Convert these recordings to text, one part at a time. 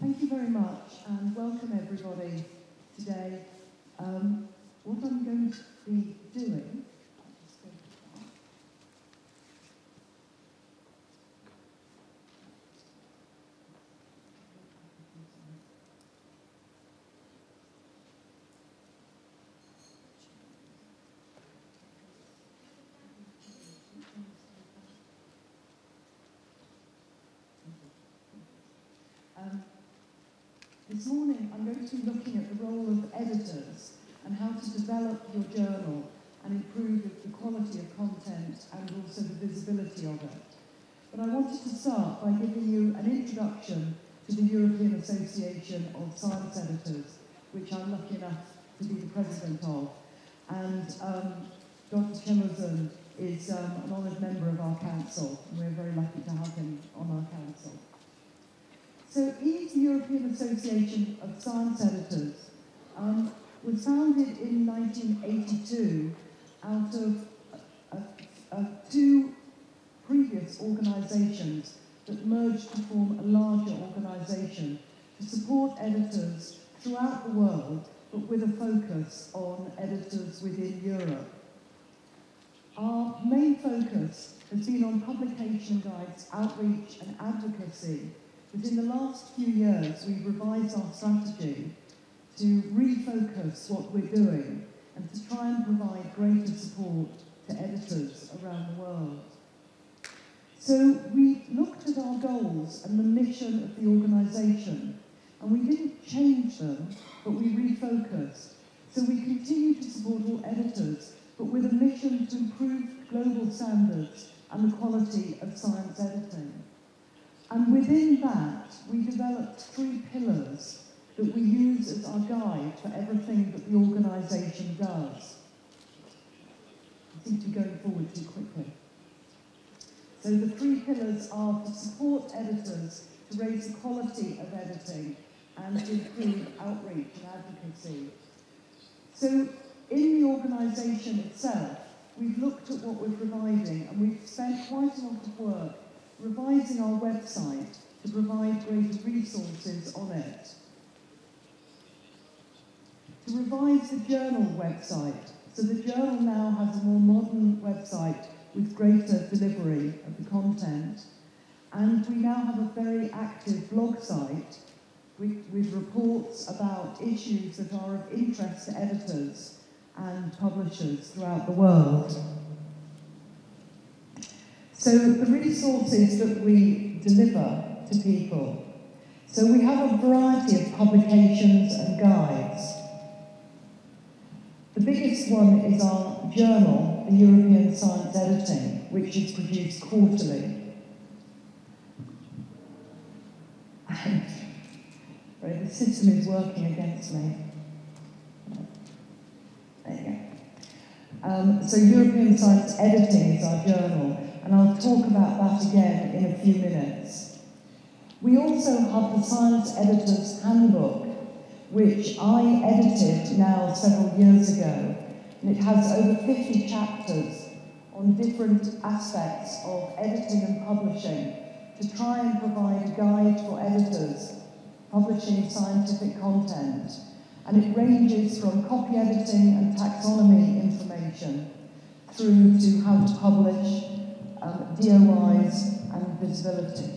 Thank you very much and welcome everybody today. What I'm going to be doing, this morning I'm going to be looking at the role of editors and how to develop your journal and improve the quality of content and also the visibility of it. But I wanted to start by giving you an introduction to the European Association of Science Editors, which I'm lucky enough to be the president of. And Dr. Chemozun is an honoured member of our council, and we're very lucky to have him on our council. So EASE, the European Association of Science Editors, was founded in 1982 out of two previous organisations that merged to form a larger organisation to support editors throughout the world, but with a focus on editors within Europe. Our main focus has been on publication guides, outreach and advocacy, but in the last few years we've revised our strategy to refocus what we're doing and to try and provide greater support to editors around the world. So we looked at our goals and the mission of the organisation, and we didn't change them, but we refocused. So we continue to support all editors, but with a mission to improve global standards and the quality of science editing. And within that, we developed 3 pillars that we use as our guide for everything that the organisation does. I seem to be going forward too quickly. So the 3 pillars are to support editors, to raise the quality of editing, and to improve outreach and advocacy. So in the organisation itself, we've looked at what we're providing, and we've spent quite a lot of work revising our website to provide greater resources on it. To revise the journal website, so the journal now has a more modern website with greater delivery of the content. And we now have a very active blog site with reports about issues that are of interest to editors and publishers throughout the world. So the resources that we deliver to people. So we have a variety of publications and guides. The biggest one is our journal, the European Science Editing, which is produced quarterly. Right, the system is working against me. There you go. So European Science Editing is our journal, and I'll talk about that again in a few minutes. We also have the Science Editor's Handbook, which I edited now several years ago, and it has over 50 chapters on different aspects of editing and publishing to try and provide a guide for editors publishing scientific content. And it ranges from copy editing and taxonomy information through to how to publish, DOIs and visibility.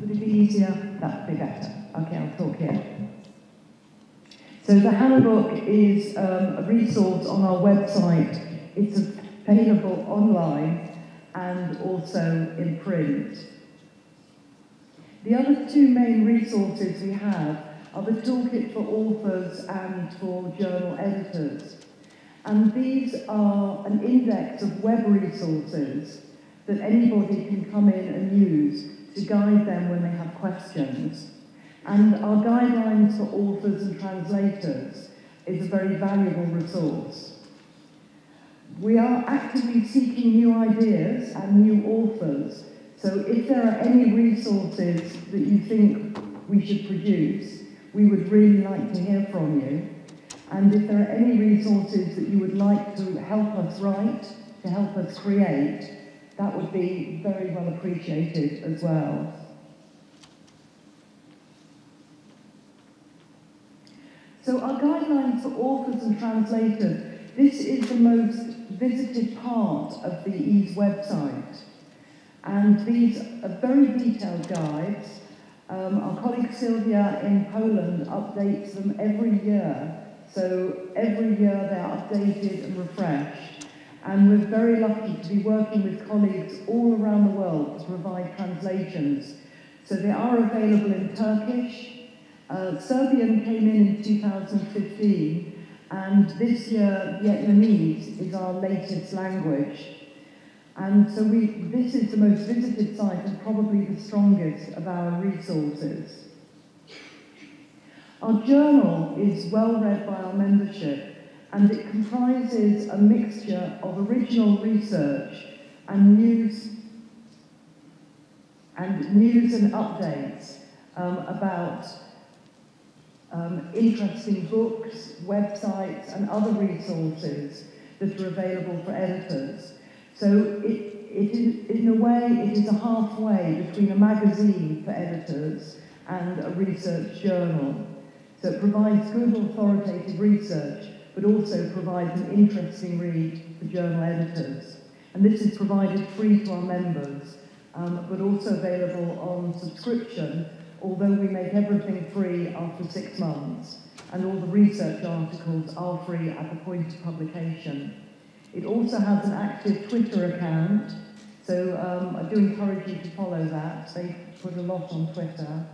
Would it be easier? That would be better. Okay, I'll talk here. So the handbook is a resource on our website. It's available online and also in print. The other 2 main resources we have are the Toolkit for Authors and for Journal Editors. And these are an index of web resources that anybody can come in and use to guide them when they have questions. And our guidelines for authors and translators is a very valuable resource. We are actively seeking new ideas and new authors, so if there are any resources that you think we should produce, we would really like to hear from you. And if there are any resources that you would like to help us write, to help us create, that would be very well appreciated as well. So our guidelines for authors and translators, this is the most visited part of the EASE website. And these are very detailed guides. Our colleague Sylvia in Poland updates them every year. So every year they're updated and refreshed. And we're very lucky to be working with colleagues all around the world to provide translations. So they are available in Turkish. Serbian came in 2015, and this year Vietnamese is our latest language. And so this is the most visited site and probably the strongest of our resources. Our journal is well read by our membership, and it comprises a mixture of original research and news and updates about interesting books, websites, and other resources that are available for editors. So in a way, it is a halfway between a magazine for editors and a research journal. So it provides good authoritative research, but also provides an interesting read for journal editors. And this is provided free to our members, but also available on subscription, although we make everything free after 6 months, and all the research articles are free at the point of publication. It also has an active Twitter account, so I do encourage you to follow that. They put a lot on Twitter.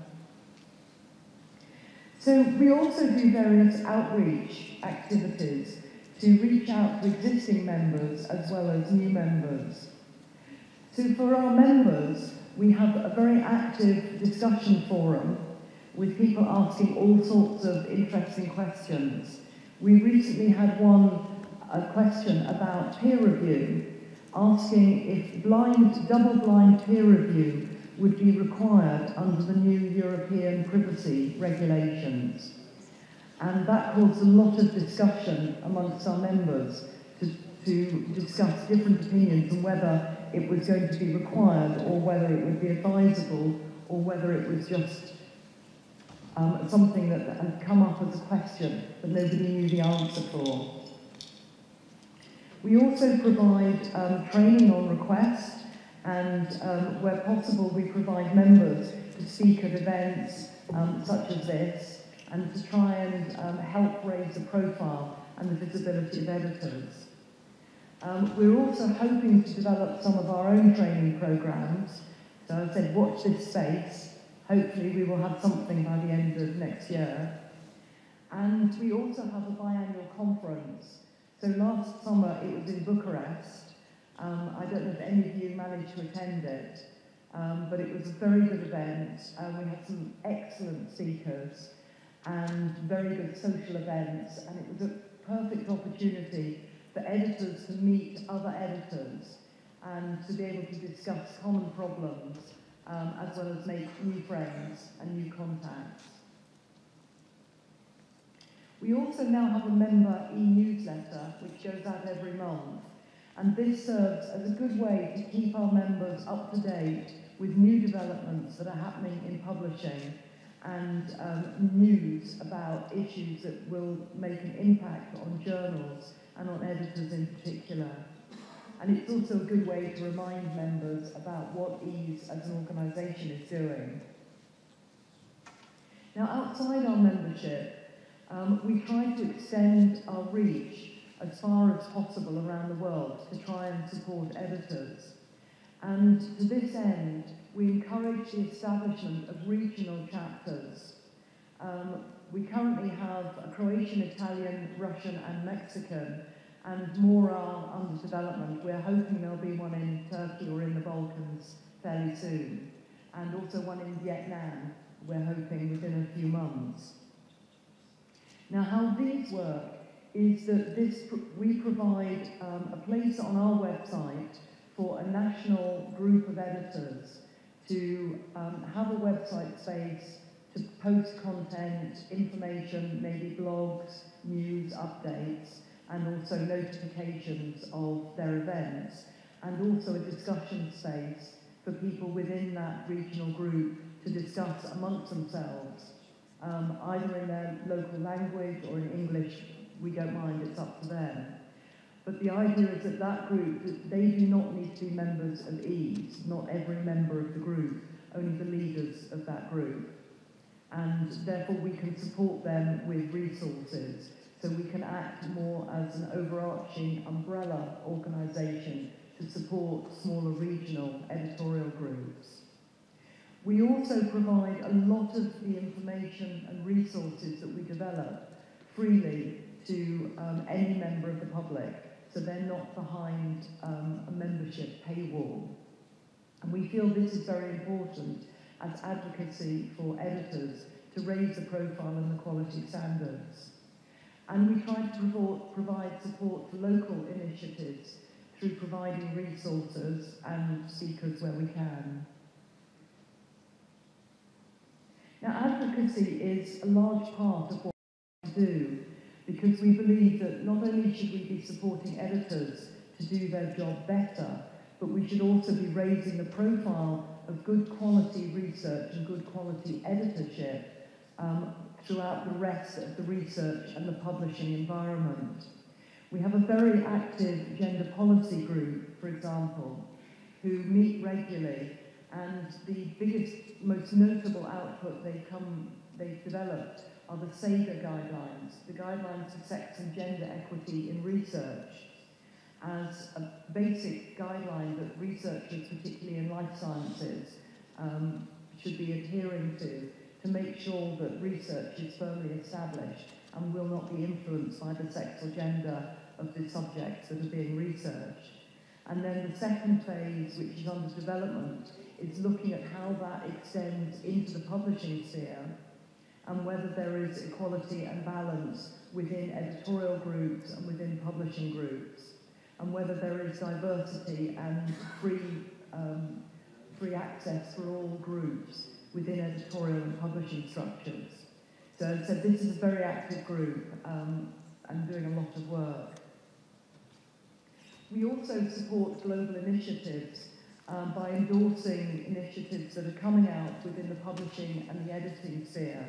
So we also do various outreach activities to reach out to existing members as well as new members. So for our members, we have a very active discussion forum with people asking all sorts of interesting questions. We recently had a question about peer review, asking if double-blind peer review would be required under the new European privacy regulations. And that caused a lot of discussion amongst our members to discuss different opinions on whether it was going to be required or whether it would be advisable or whether it was just something that had come up as a question that nobody knew the answer for. We also provide training on request, and where possible we provide members to speak at events such as this and to try and help raise the profile and the visibility of editors. We're also hoping to develop some of our own training programs. So I said, watch this space. Hopefully we will have something by the end of next year. And we also have a biannual conference. So last summer it was in Bucharest. I don't know if any of you managed to attend it, but it was a very good event. We had some excellent speakers and very good social events, and it was a perfect opportunity for editors to meet other editors and to be able to discuss common problems, as well as make new friends and new contacts. We also now have a member e-newsletter which goes out every month, and this serves as a good way to keep our members up to date with new developments that are happening in publishing and news about issues that will make an impact on journals and on editors in particular. And it's also a good way to remind members about what EASE as an organisation is doing. Now, outside our membership, we try to extend our reach as far as possible around the world to try and support editors. And to this end, we encourage the establishment of regional chapters. We currently have a Croatian, Italian, Russian and Mexican, and more are under development. We're hoping there'll be one in Turkey or in the Balkans fairly soon, and also one in Vietnam, we're hoping within a few months. Now, how these work is that we provide a place on our website for a national group of editors to have a website space to post content, information, maybe blogs, news, updates, and also notifications of their events. and also a discussion space for people within that regional group to discuss amongst themselves, either in their local language or in English. We don't mind, it's up to them. But the idea is that that group, they do not need to be members of EASE, not every member of the group, only the leaders of that group. And therefore we can support them with resources, so we can act more as an overarching umbrella organisation to support smaller regional editorial groups. We also provide a lot of the information and resources that we develop freely to any member of the public, so they're not behind a membership paywall. And we feel this is very important as advocacy for editors to raise the profile and the quality standards. And we try to provide support for local initiatives through providing resources and speakers where we can. Now, advocacy is a large part of what we do, because we believe that not only should we be supporting editors to do their job better, but we should also be raising the profile of good quality research and good quality editorship throughout the rest of the research and the publishing environment. We have a very active gender policy group, for example, who meet regularly, and the biggest, most notable output they've developed are the SAGA guidelines, the Guidelines for Sex and Gender Equity in Research, as a basic guideline that researchers, particularly in life sciences, should be adhering to make sure that research is firmly established and will not be influenced by the sex or gender of the subjects that are being researched. And then the second phase, which is under development, is looking at how that extends into the publishing sphere and whether there is equality and balance within editorial groups and within publishing groups, and whether there is diversity and free access for all groups within editorial and publishing structures. So this is a very active group and doing a lot of work. We also support global initiatives by endorsing initiatives that are coming out within the publishing and the editing sphere.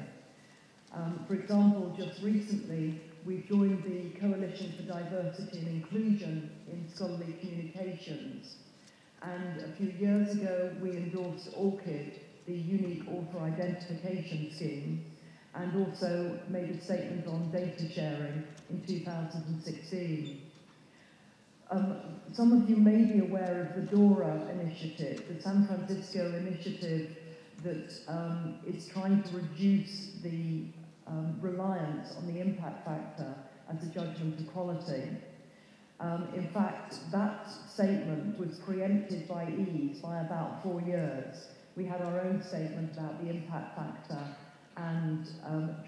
For example, just recently, we've joined the Coalition for Diversity and Inclusion in Scholarly Communications. And a few years ago, we endorsed ORCID, the Unique Author Identification Scheme, and also made a statement on data sharing in 2016. Some of you may be aware of the DORA initiative, the San Francisco initiative that is trying to reduce the reliance on the impact factor as a judgment of quality. In fact, that statement was preempted by EASE by about 4 years. We had our own statement about the impact factor and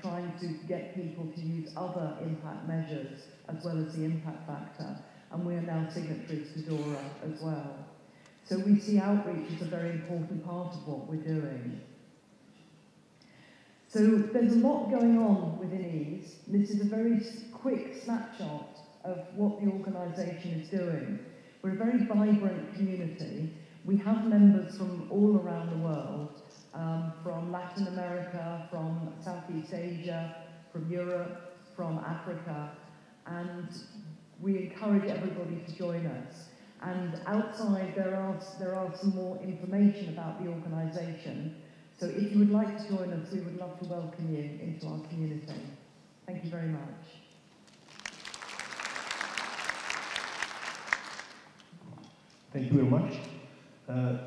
trying to get people to use other impact measures as well as the impact factor. And we are now signatories to DORA as well. So we see outreach as a very important part of what we're doing. So there's a lot going on within EASE. This is a very quick snapshot of what the organisation is doing. We're a very vibrant community. We have members from all around the world, from Latin America, from Southeast Asia, from Europe, from Africa, and we encourage everybody to join us. And outside there are some more information about the organisation. So if you would like to join us, we would love to welcome you into our community. Thank you very much. Thank you very much.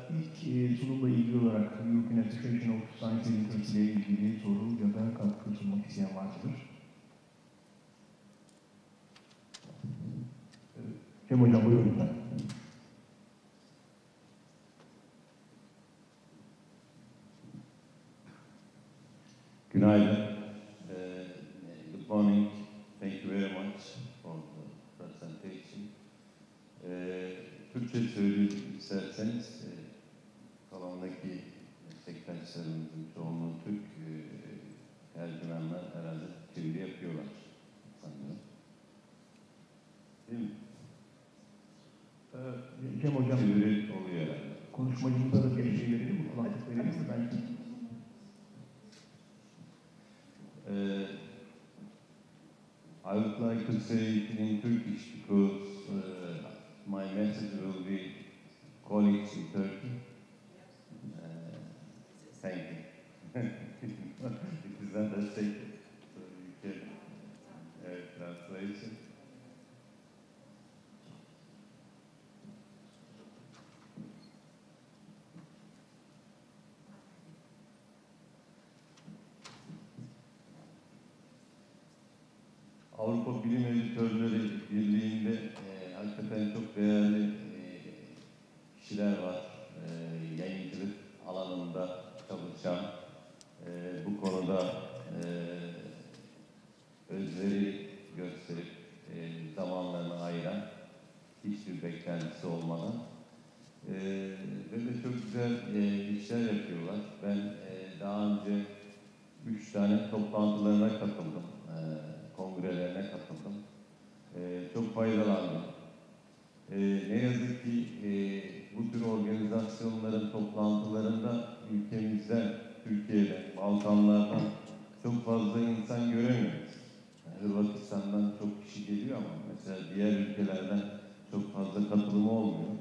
İlk sunumla ilgili olarak European Association of Science Editors ile ilgili soru ya da katkı sunmak isteyen var mıdır? Cem Hocam buyurun lütfen. Günaydın. Good morning. Thank you very much for the presentation. Türkçe söyleyeyim isterseniz, salondaki meslektaşlarımızın çoğunluğu Türk, tercümanlar herhalde çeviri yapıyorlar sanırım. Değil mi? Cem Hocam would like to say it in Turkish because my message will be colleagues in Turkey. Thank you. It is not a secret, so you can translation. Avrupa Bilim Editörleri Birliği'nde hakikaten çok değerli kişiler var. Yayıncılık alanında çalışan, bu konuda özveri gösterip zamanlarını ayıran, hiçbir beklentisi olmadan ve de çok güzel işler yapıyorlar. Ben daha önce 3 tane toplantılarına katıldım, kongrelerine katıldım. Çok faydalandım. Ne yazık ki bu tür organizasyonların toplantılarında ülkemizden, Türkiye'den, Balkanlardan çok fazla insan göremiyoruz. Hırvatistan'dan çok kişi geliyor ama mesela diğer ülkelerden çok fazla katılımı olmuyor.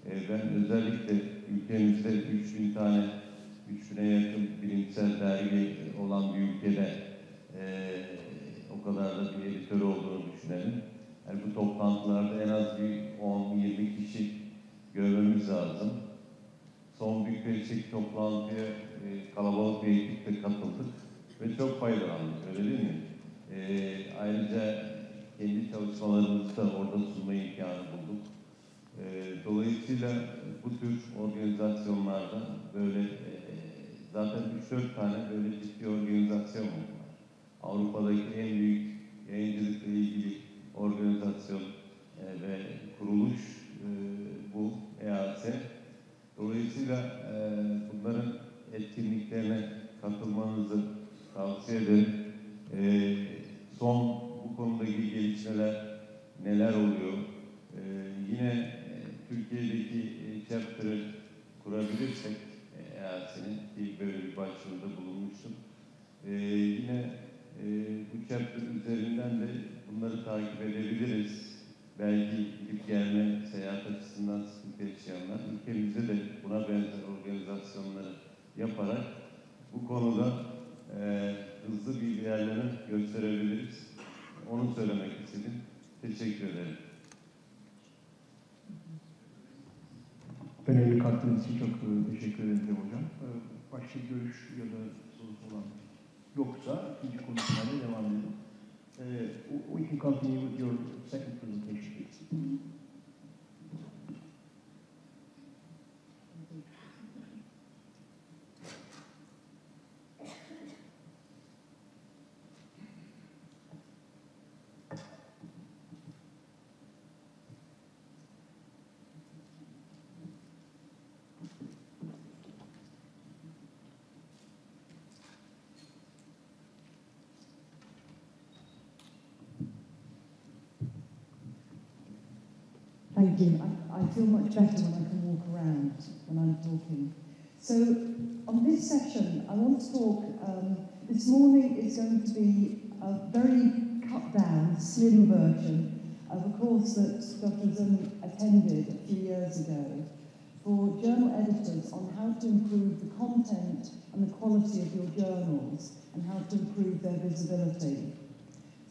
Ben özellikle ülkemizde 3000'e yakın bilimsel dergi olan bir ülkede o kadar da bir editör olduğunu düşünelim. Yani bu toplantılarda en az bir 10-20 kişi görmemiz lazım. Son bir köşek toplantıya kalabalık bir ekiple katıldık ve çok faydalandık, öyle değil mi? Ayrıca kendi çalışmalarımızı da orada sunma imkanı bulduk. Dolayısıyla bu tür organizasyonlarda böyle zaten 3-4 tane böyle ciddi organizasyon var. Avrupa'daki en büyük yayıncılıkla ilgili organizasyon ve kuruluş bu EAS. Dolayısıyla bunların etkinliklerine katılmanızı tavsiye ederim. Son bu konudaki gelişmeler neler oluyor? Yine Türkiye'deki chapter'ı kurabilirsek EAS'nin ki böyle bir başvuruda bulunmuştum. Yine bu chapter üzerinden de bunları takip edebiliriz. Belki gidip gelme, seyahat açısından sıkıntı yaşayanlar ülkemizde de buna benzer organizasyonları yaparak bu konuda hızlı bir ilerleme gösterebiliriz. Onu söylemek istedim. Teşekkür ederim. Önemli katkınız için çok teşekkür ederim hocam. Başka görüş ya da sorusu olan yoksa ikinci konuşmaya devam edelim. We can continue with your second presentation, please. Thank you. I feel much better when I can walk around when I'm talking. So on this session, I want to talk, this morning is going to be a very cut down, slim version of a course that Dr. Zun attended a few years ago for journal editors on how to improve the content and the quality of your journals and how to improve their visibility.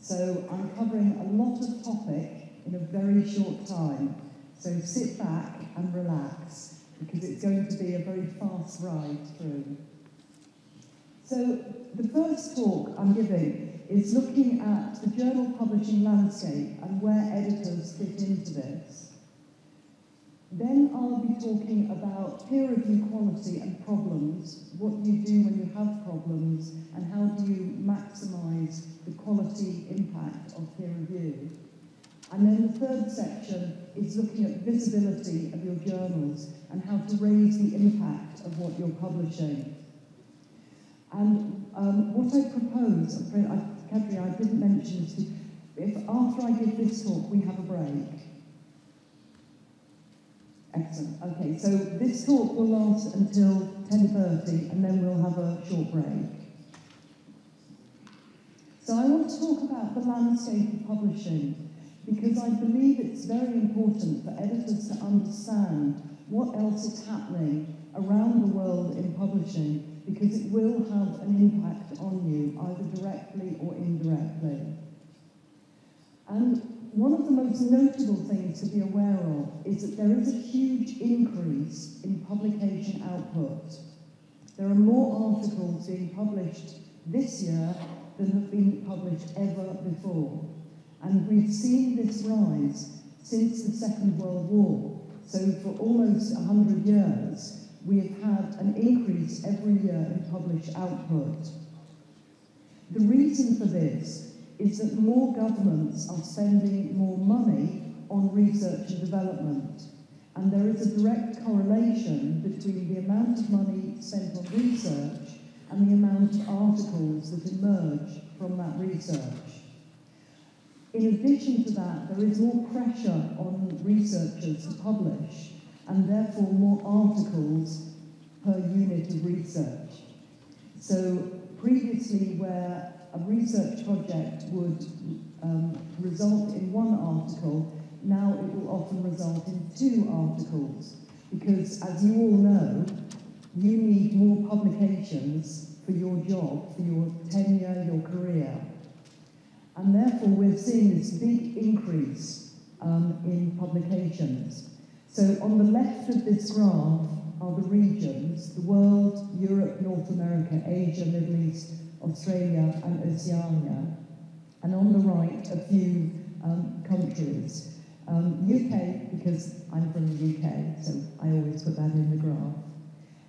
So I'm covering a lot of topic in a very short time. So sit back and relax, because it's going to be a very fast ride through. So the first talk I'm giving is looking at the journal publishing landscape and where editors fit into this. Then I'll be talking about peer review quality and problems, what you do when you have problems, and how do you maximise the quality impact of peer review. And then the third section is looking at visibility of your journals and how to raise the impact of what you're publishing. And what I propose, Kadri, I didn't mention this, if after I give this talk we have a break. Excellent. Okay, so this talk will last until 10:30 and then we'll have a short break. So I want to talk about the landscape of publishing, because I believe it's very important for editors to understand what else is happening around the world in publishing, because it will have an impact on you, either directly or indirectly. And one of the most notable things to be aware of is that there is a huge increase in publication output. There are more articles being published this year than have been published ever before. And we've seen this rise since the Second World War. So for almost 100 years, we have had an increase every year in published output. The reason for this is that more governments are spending more money on research and development. And there is a direct correlation between the amount of money spent on research and the amount of articles that emerge from that research. In addition to that, there is more pressure on researchers to publish, and therefore more articles per unit of research. So previously, where a research project would result in one article, now it will often result in 2 articles, because as you all know, you need more publications for your job, for your tenure, your career. And therefore we're seeing this big increase in publications. So on the left of this graph are the regions: the world, Europe, North America, Asia, Middle East, Australia and Oceania. And on the right, a few countries. UK, because I'm from the UK, so I always put that in the graph.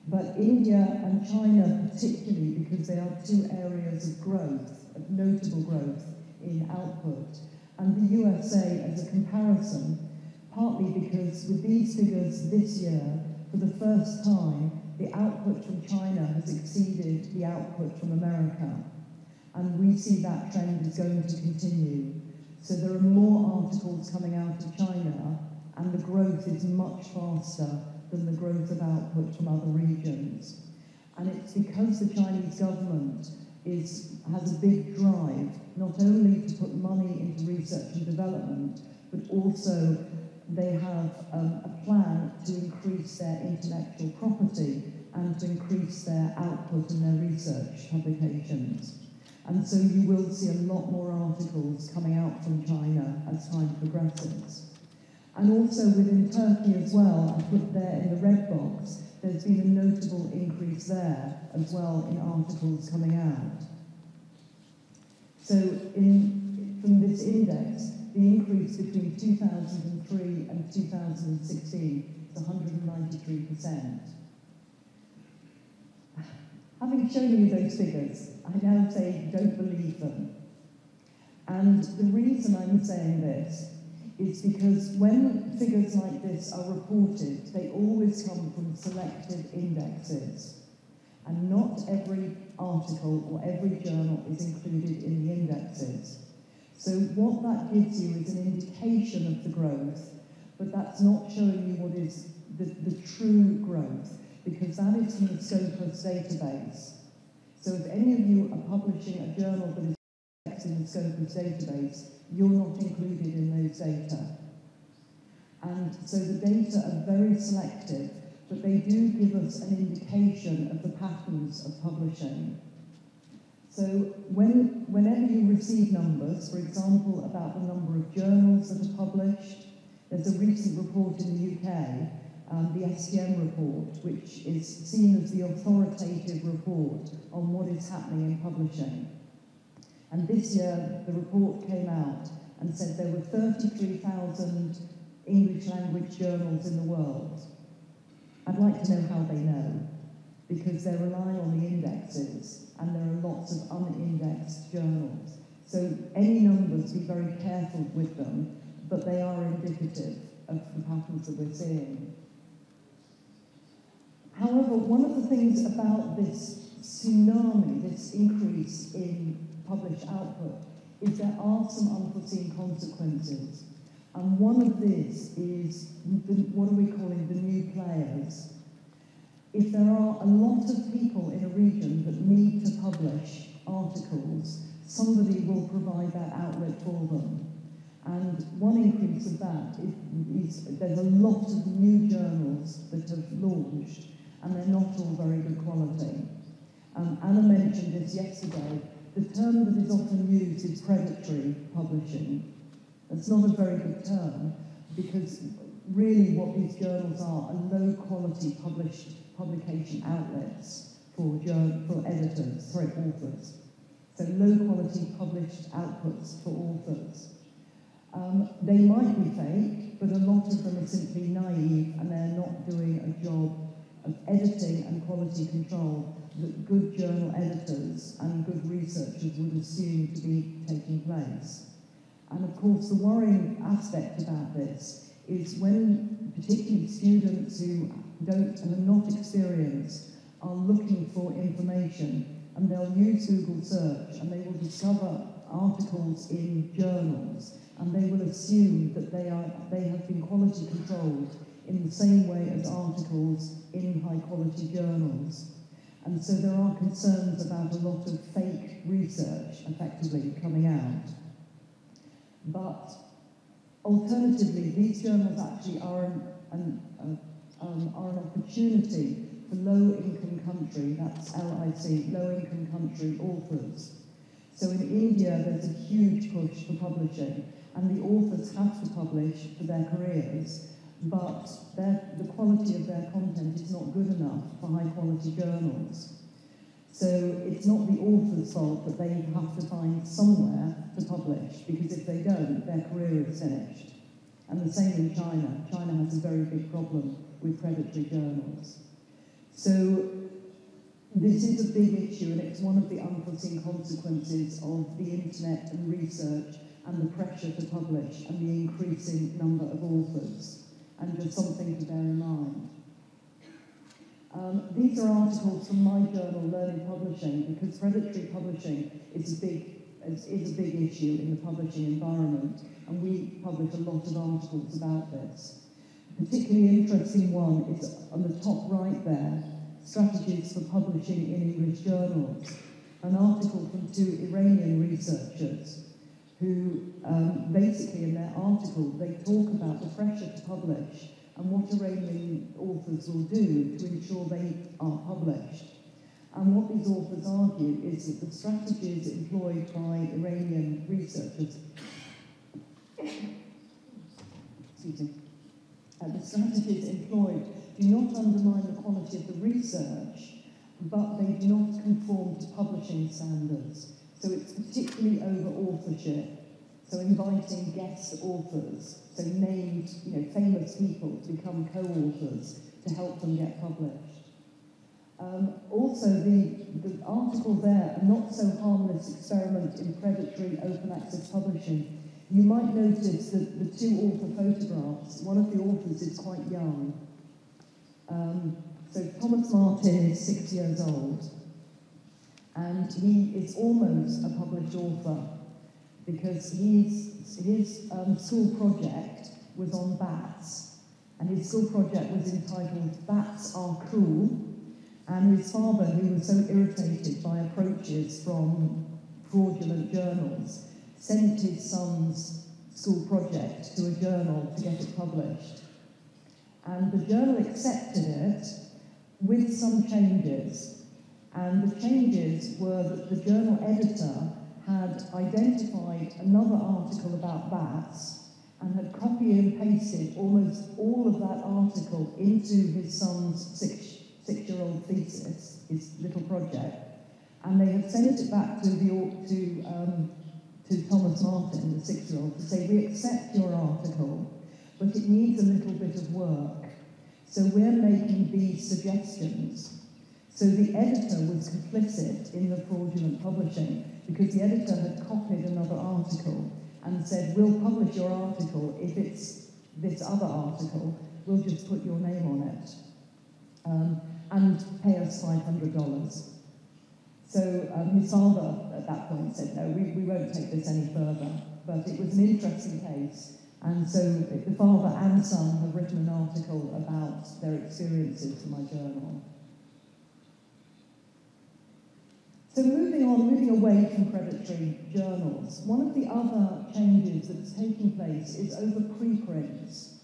But India and China particularly, because they are 2 areas of growth, of notable growth in output. And the USA as a comparison, partly because with these figures this year, for the first time, the output from China has exceeded the output from America. And we see that trend is going to continue. So there are more articles coming out of China, and the growth is much faster than the growth of output from other regions. And it's because the Chinese government has a big drive, not only to put money into research and development, but also they have a plan to increase their intellectual property and to increase their output and their research publications. And so you will see a lot more articles coming out from China as time progresses. And also within Turkey as well, I put there in the red box, there's been a notable increase there as well in articles coming out. So from this index, the increase between 2003 and 2016 is 193%. Having shown you those figures, I now say don't believe them. And the reason I'm saying this is because when figures like this are reported, they always come from selected indexes. And not every article or every journal is included in the indexes. So what that gives you is an indication of the growth, but that's not showing you what is the true growth, because that is from the Scopus database. So if any of you are publishing a journal that is indexed in the Scopus database, you're not included in those data. And so the data are very selective, but they do give us an indication of the patterns of publishing. So whenever you receive numbers, for example, about the number of journals that are published, there's a recent report in the UK, the STM report, which is seen as the authoritative report on what is happening in publishing. And this year, the report came out and said there were 33,000 English language journals in the world. I'd like to know how they know, because they're relying on the indexes, and there are lots of unindexed journals. So any numbers, be very careful with them, but they are indicative of the patterns that we're seeing. However, one of the things about this tsunami, this increase in published output, is there are some unforeseen consequences. And one of these is, what are we calling the new players? If there are a lot of people in a region that need to publish, articles, somebody will provide that outlet for them. And one increase of that is there's a lot of new journals that have launched, and they're not all very good quality. Anna mentioned this yesterday. The term that is often used is predatory publishing. That's not a very good term, because really what these journals are low-quality publication outlets for editors, authors. So low-quality published outputs for authors. They might be fake, but a lot of them are simply naive, and they're not doing a job of editing and quality control that good journal editors and good researchers would assume to be taking place. And of course, the worrying aspect about this is when particularly students who don't and are not experienced are looking for information, and they'll use Google search and they will discover articles in journals, and they will assume that they have been quality controlled in the same way as articles in high-quality journals. And so there are concerns about a lot of fake research effectively coming out. But alternatively, these journals actually are an opportunity for low-income country, that's LIC, low-income country authors. So in India, there's a huge push for publishing, and the authors have to publish for their careers, but the quality of their content is not good enough for high-quality journals. So it's not the author's fault that they have to find somewhere to publish, because if they don't, their career is finished. And the same in China. China has a very big problem with predatory journals. So this is a big issue, and it's one of the unforeseen consequences of the internet and research and the pressure to publish and the increasing number of authors, and just something to bear in mind. These are articles from my journal, Learning Publishing, because predatory publishing is a big issue in the publishing environment, and we publish a lot of articles about this. A particularly interesting one is on the top right there, Strategies for Publishing in English Journals, an article from two Iranian researchers who basically in their article they talk about the pressure to publish and what Iranian authors will do to ensure they are published. And what these authors argue is that the strategies employed by Iranian researchers the strategies employed do not undermine the quality of the research, but they do not conform to publishing standards. So it's particularly over authorship, so inviting guest authors, so named, famous people to become co-authors to help them get published. Also, the article there, A Not So Harmless Experiment in Predatory Open Access Publishing, you might notice that the two author photographs, one of the authors is quite young. So Thomas Martin is 6 years old, and he is almost a published author because his school project was on bats, and his school project was entitled Bats Are Cool, and his father, who was so irritated by approaches from fraudulent journals, sent his son's school project to a journal to get it published. And the journal accepted it with some changes. And the changes were that the journal editor had identified another article about bats and had copied and pasted almost all of that article into his son's six-year-old thesis, his little project. And they had sent it back to Thomas Martin, the 6-year-old, to say, we accept your article, but it needs a little bit of work. So we're making these suggestions. So the editor was complicit in the fraudulent publishing because the editor had copied another article and said, we'll publish your article if it's this other article, we'll just put your name on it and pay us $500. So his father at that point said, no, we won't take this any further. But it was an interesting case. And so the father and son have written an article about their experiences for my journal. So moving away from predatory journals, one of the other changes that's taking place is over preprints.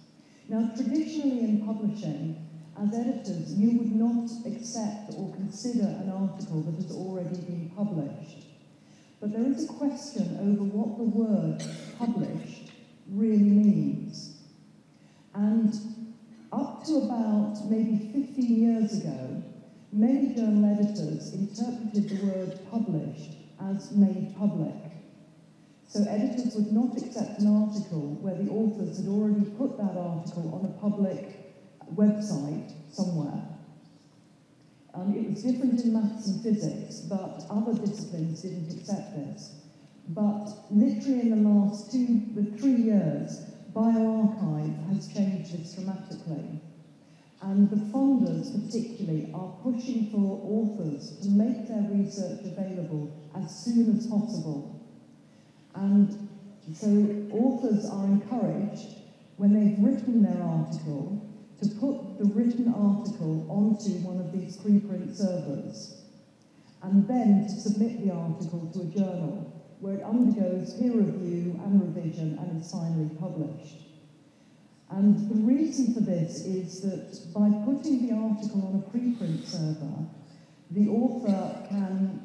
Now, traditionally in publishing, as editors, you would not accept or consider an article that has already been published. But there is a question over what the word published really means. And up to about maybe 15 years ago, many journal editors interpreted the word published as made public. So editors would not accept an article where the authors had already put that article on a public website somewhere. It was different in maths and physics, but other disciplines didn't accept this. But literally in the last 3 years, bioRxiv has changed this dramatically. And the funders particularly are pushing for authors to make their research available as soon as possible. And so authors are encouraged, when they've written their article, to put the written article onto one of these preprint servers, and then to submit the article to a journal, where it undergoes peer review and revision and is finally published. And the reason for this is that by putting the article on a preprint server, the author can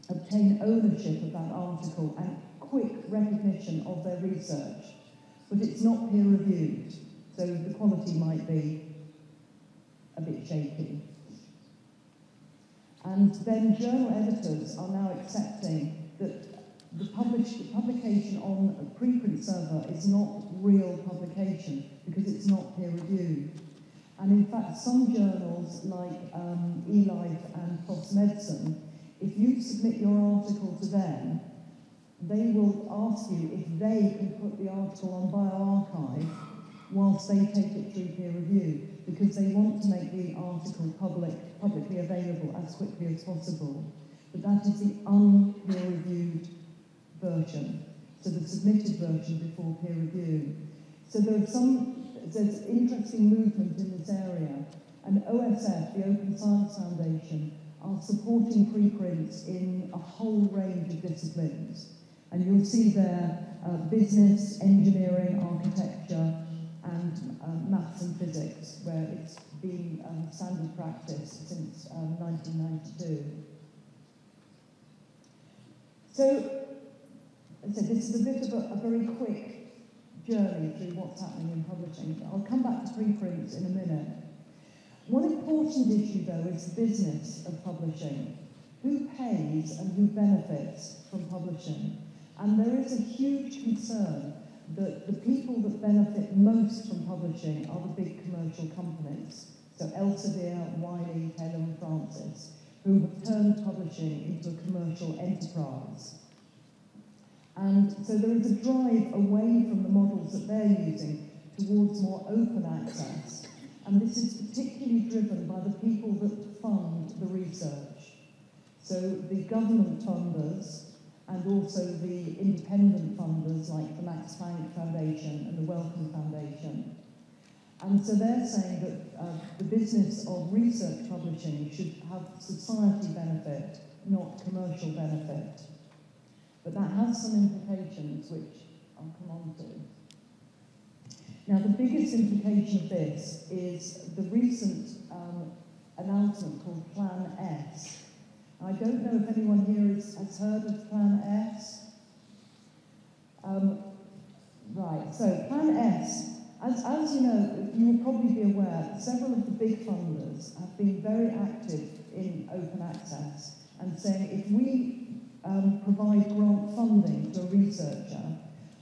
obtain ownership of that article and quick recognition of their research. But it's not peer reviewed, so the quality might be a bit shaky. And then journal editors are now accepting that the publication on a preprint server is not real publication because it's not peer reviewed. And in fact, some journals like eLife and PLOS Medicine, if you submit your article to them, they will ask you if they can put the article on bioRxiv whilst they take it through peer review, because they want to make the article publicly available as quickly as possible. But that is the un-peer reviewed version, so the submitted version before peer review. So there's interesting movement in this area, and OSF, the Open Science Foundation, are supporting preprints in a whole range of disciplines. And you'll see there business, engineering, architecture, and maths and physics, where it's been standard practice since 1992. So, as I said, this is a bit of a very quick journey through what's happening in publishing. I'll come back to preprints in a minute. One important issue, though, is the business of publishing. Who pays and who benefits from publishing? And there is a huge concern that the people that benefit most from publishing are the big commercial companies. So Elsevier, Wiley, Taylor & Francis, who have turned publishing into a commercial enterprise. And so there is a drive away from the models that they're using towards more open access. And this is particularly driven by the people that fund the research. So the government funders, and also the independent funders like the Max Planck Foundation and the Wellcome Foundation. And so they're saying that the business of research publishing should have society benefit, not commercial benefit. But that has some implications, which I'll come on to. Now, the biggest implication of this is the recent announcement called Plan S. I don't know if anyone here has heard of Plan S. Right, so Plan S, as you know, you will probably be aware that several of the big funders have been very active in open access and saying if we provide grant funding to a researcher,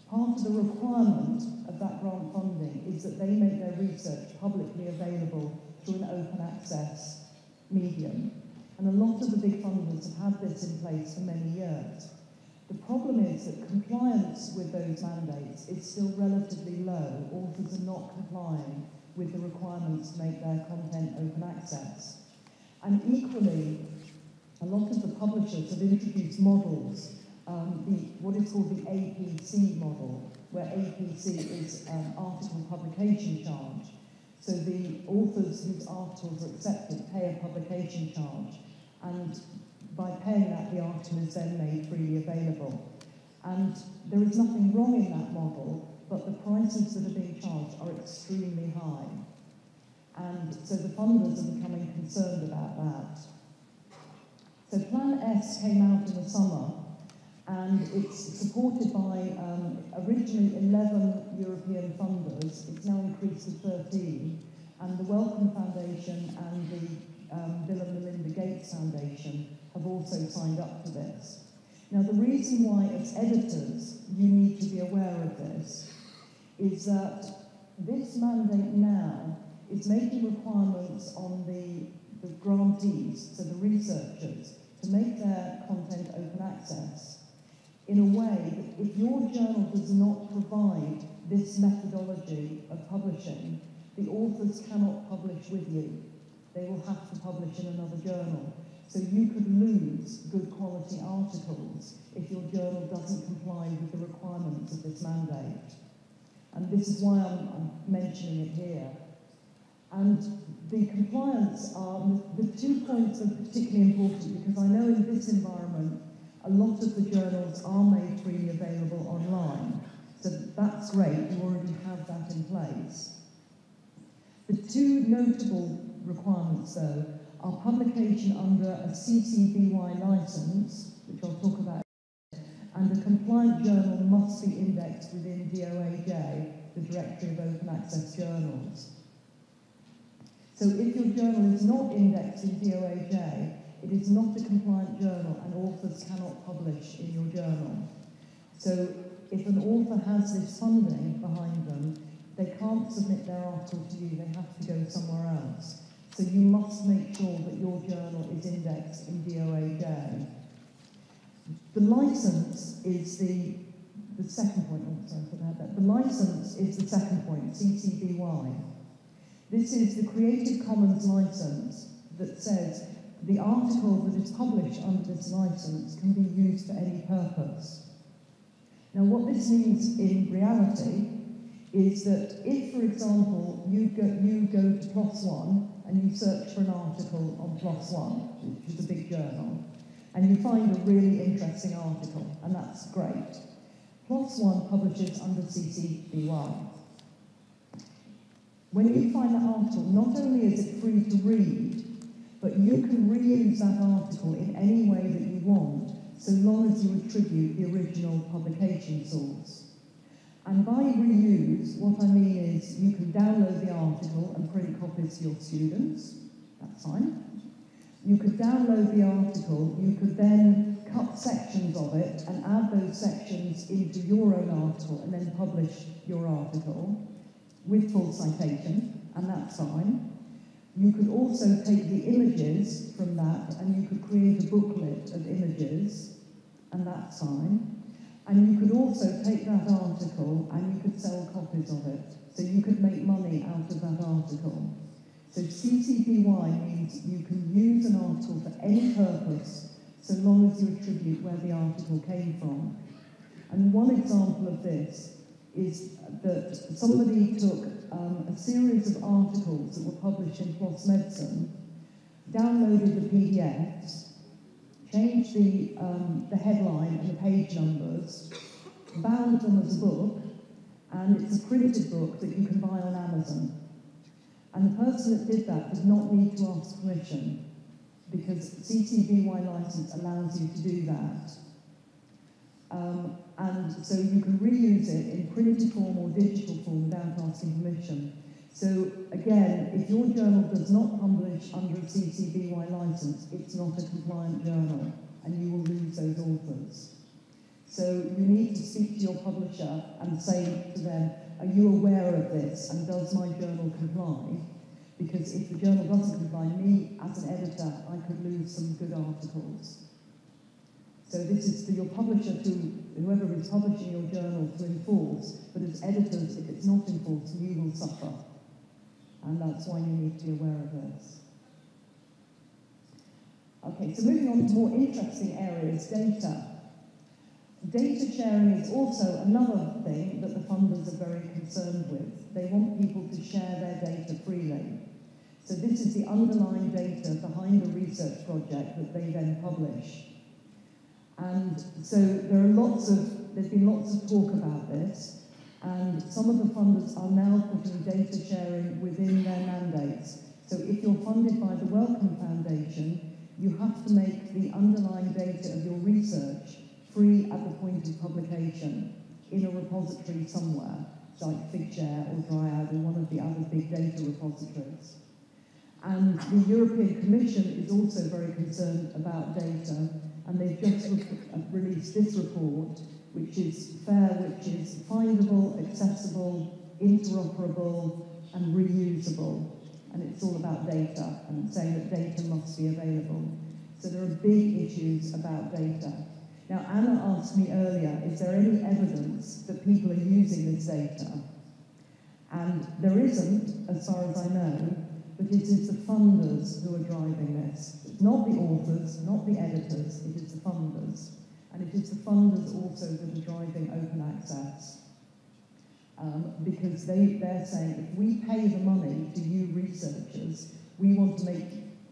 part of the requirement of that grant funding is that they make their research publicly available through an open access medium. And a lot of the big funders have had this in place for many years. The problem is that compliance with those mandates is still relatively low. Authors are not complying with the requirements to make their content open access. And equally, a lot of the publishers have introduced models, what is called the APC model, where APC is article publication charge. So the authors whose articles are accepted pay a publication charge, and by paying that, the article is then made freely available. And there is nothing wrong in that model, but the prices that are being charged are extremely high. And so the funders are becoming concerned about that. So Plan S came out in the summer, and it's supported by originally 11 European funders. It's now increased to 13, and the Wellcome Foundation and the Bill and Melinda Gates Foundation have also signed up to this. Now, the reason why, as editors, you need to be aware of this is that this mandate now is making requirements on the grantees, so the researchers, to make their content open access in a way that if your journal does not provide this methodology of publishing, the authors cannot publish with you. They will have to publish in another journal. So you could lose good quality articles if your journal doesn't comply with the requirements of this mandate. And this is why I'm mentioning it here. And the compliance are, the 2 points are particularly important because I know in this environment, a lot of the journals are made freely available online. So that's great, you already have that in place. The 2 notable requirements, though, are publication under a CC BY license, which I'll talk about, and a compliant journal must be indexed within DOAJ, the Directory of Open Access Journals. So if your journal is not indexed in DOAJ, it is not a compliant journal and authors cannot publish in your journal. So if an author has this funding behind them, they can't submit their article to you, they have to go somewhere else. So you must make sure that your journal is indexed in DOAJ. The license is the second point. Oh, sorry for that. The license is the second point, CC BY. This is the Creative Commons license that says the article that is published under this license can be used for any purpose. Now, what this means in reality is that if, for example, you go to PLOS ONE and you search for an article on PLOS ONE, which is a big journal, and you find a really interesting article, and that's great. PLOS ONE publishes under CC BY. When you find that article, not only is it free to read, but you can reuse that article in any way that you want, so long as you attribute the original publication source. And by reuse, what I mean is you can download the article and print copies for your students, that's fine. You could download the article, you could then cut sections of it and add those sections into your own article and then publish your article with full citation, and that's fine. You could also take the images from that and you could create a booklet of images, and that's fine. And you could also take that article and you could sell copies of it. So you could make money out of that article. So CC BY means you can use an article for any purpose so long as you attribute where the article came from. And one example of this is that somebody took a series of articles that were published in PLOS Medicine, downloaded the PDFs, changed the headline and the page numbers, bound them as a book, and it's a printed book that you can buy on Amazon. And the person that did that did not need to ask permission, because CC BY license allows you to do that. And so you can reuse it in printed form or digital form without asking permission. So again, if your journal does not publish under a CC BY license, it's not a compliant journal, and you will lose those authors. So you need to speak to your publisher and say to them, are you aware of this, and does my journal comply? Because if the journal doesn't comply, me as an editor, I could lose some good articles. So this is for your publisher whoever is publishing your journal to enforce, but as editors, if it's not enforced, you will suffer. And that's why you need to be aware of this. Okay, so moving on to more interesting areas, data. Data sharing is also another thing that the funders are very concerned with. They want people to share their data freely. So this is the underlying data behind a research project that they then publish. And so there's been lots of talk about this, and some of the funders are now putting data sharing within their mandates. So if you're funded by the Wellcome Foundation, you have to make the underlying data of your research free at the point of publication in a repository somewhere, like Figshare or Dryad or one of the other big data repositories. And the European Commission is also very concerned about data, and they've just released this report, which is FAIR, which is findable, accessible, interoperable, and reusable. And it's all about data, and saying that data must be available. So there are big issues about data. Now, Anna asked me earlier, is there any evidence that people are using this data? And there isn't, as far as I know, but it is the funders who are driving this. It's not the authors, not the editors, it is the funders. And it is the funders also that are driving open access. Because they're saying, if we pay the money to you researchers, we want to make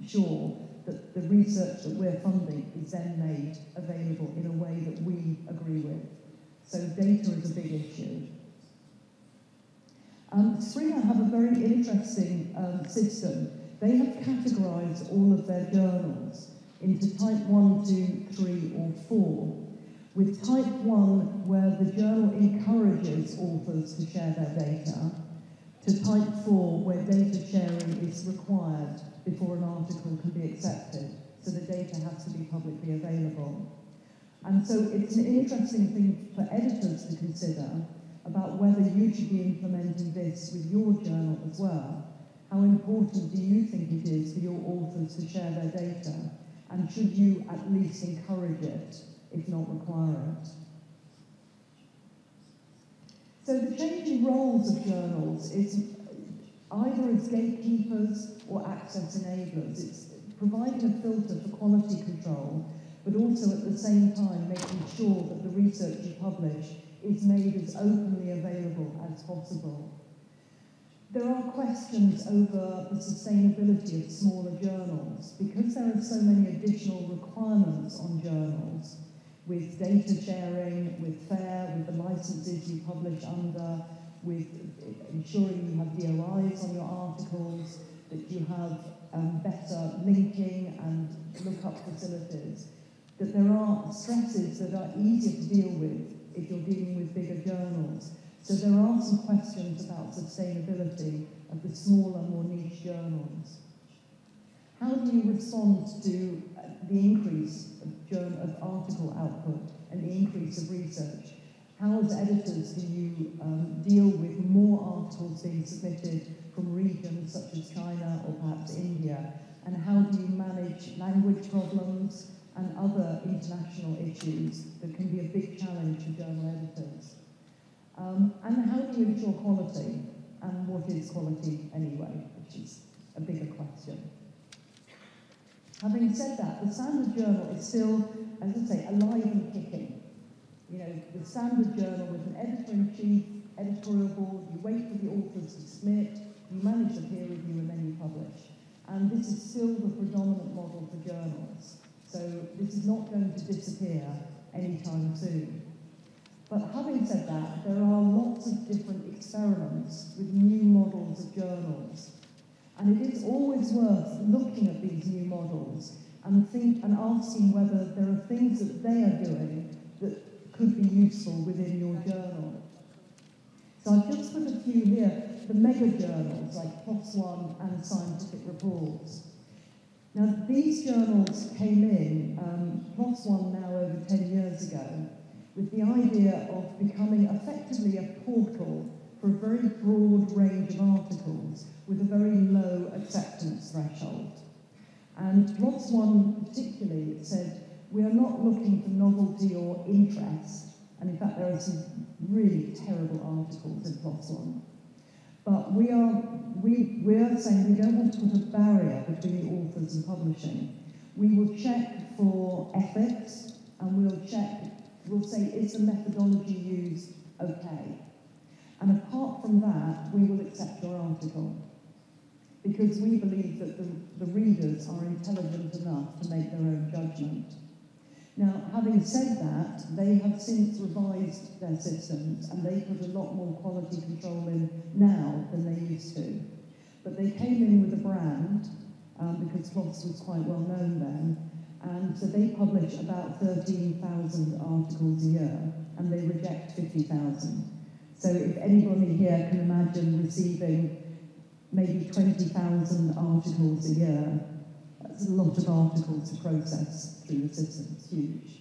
sure that the research that we're funding is then made available in a way that we agree with. So data is a big issue. Springer have a very interesting system. They have categorized all of their journals into type 1, 2, 3, or 4, with type 1 where the journal encourages authors to share their data, to type 4 where data sharing is required before an article can be accepted, so the data has to be publicly available. And so it's an interesting thing for editors to consider about whether you should be implementing this with your journal as well. How important do you think it is for your authors to share their data? And should you at least encourage it, if not require it? So the changing roles of journals is either as gatekeepers or access enablers. It's providing a filter for quality control, but also at the same time making sure that the research you publish is made as openly available as possible. There are questions over the sustainability of smaller journals. Because there are so many additional requirements on journals, with data sharing, with FAIR, with the licenses you publish under, with ensuring you have DOIs on your articles, that you have better linking and lookup facilities, that there are stresses that are easier to deal with if you're dealing with bigger journals. So there are some questions about sustainability of the smaller, more niche journals. How do you respond to the increase of article output and the increase of research? How, as editors, do you deal with more articles being submitted from regions such as China or perhaps India? And how do you manage language problems and other international issues that can be a big challenge for journal editors? And how do you ensure quality? And what is quality anyway, which is a bigger question. Having said that, the Standard Journal is still, as I say, alive and kicking. You know, the Standard Journal with an editor-in-chief, editorial board, you wait for the authors to submit, you manage the peer review, and then you publish. And this is still the predominant model for journals. So this is not going to disappear anytime soon. But having said that, there are lots of different experiments with new models of journals. And it is always worth looking at these new models and asking whether there are things that they are doing that could be useful within your journal. So I've just put a few here, the mega journals like PLOS ONE and Scientific Reports. Now, these journals came in, PLOS ONE now over 10 years ago, with the idea of becoming effectively a portal for a very broad range of articles with a very low acceptance threshold. And PLOS ONE particularly said, we are not looking for novelty or interest, and in fact there are some really terrible articles in PLOS ONE. But we are saying we don't want to put a barrier between the authors and publishing. We will check for ethics, and we'll say, is the methodology used okay? And apart from that, we will accept your article. because we believe that the readers are intelligent enough to make their own judgment. Now, having said that, they have since revised their systems and they put a lot more quality control in now than they used to. But they came in with a brand, because PLOS was quite well known then, and so they publish about 13,000 articles a year, and they reject 50,000. So if anybody here can imagine receiving maybe 20,000 articles a year, that's a lot of articles to process through the system. It's huge.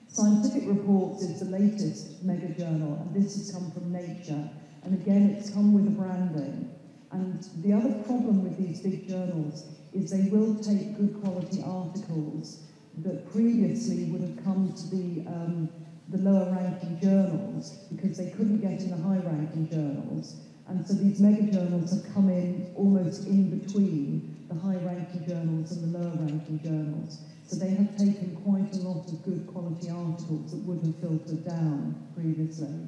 Scientific Reports is the latest mega journal, and this has come from Nature. And again, it's come with a branding. And the other problem with these big journals is they will take good quality articles that previously would have come to the lower ranking journals because they couldn't get in the high ranking journals. And so these mega journals have come in almost in between the high-ranking journals and the lower-ranking journals. So they have taken quite a lot of good quality articles that would have filtered down previously.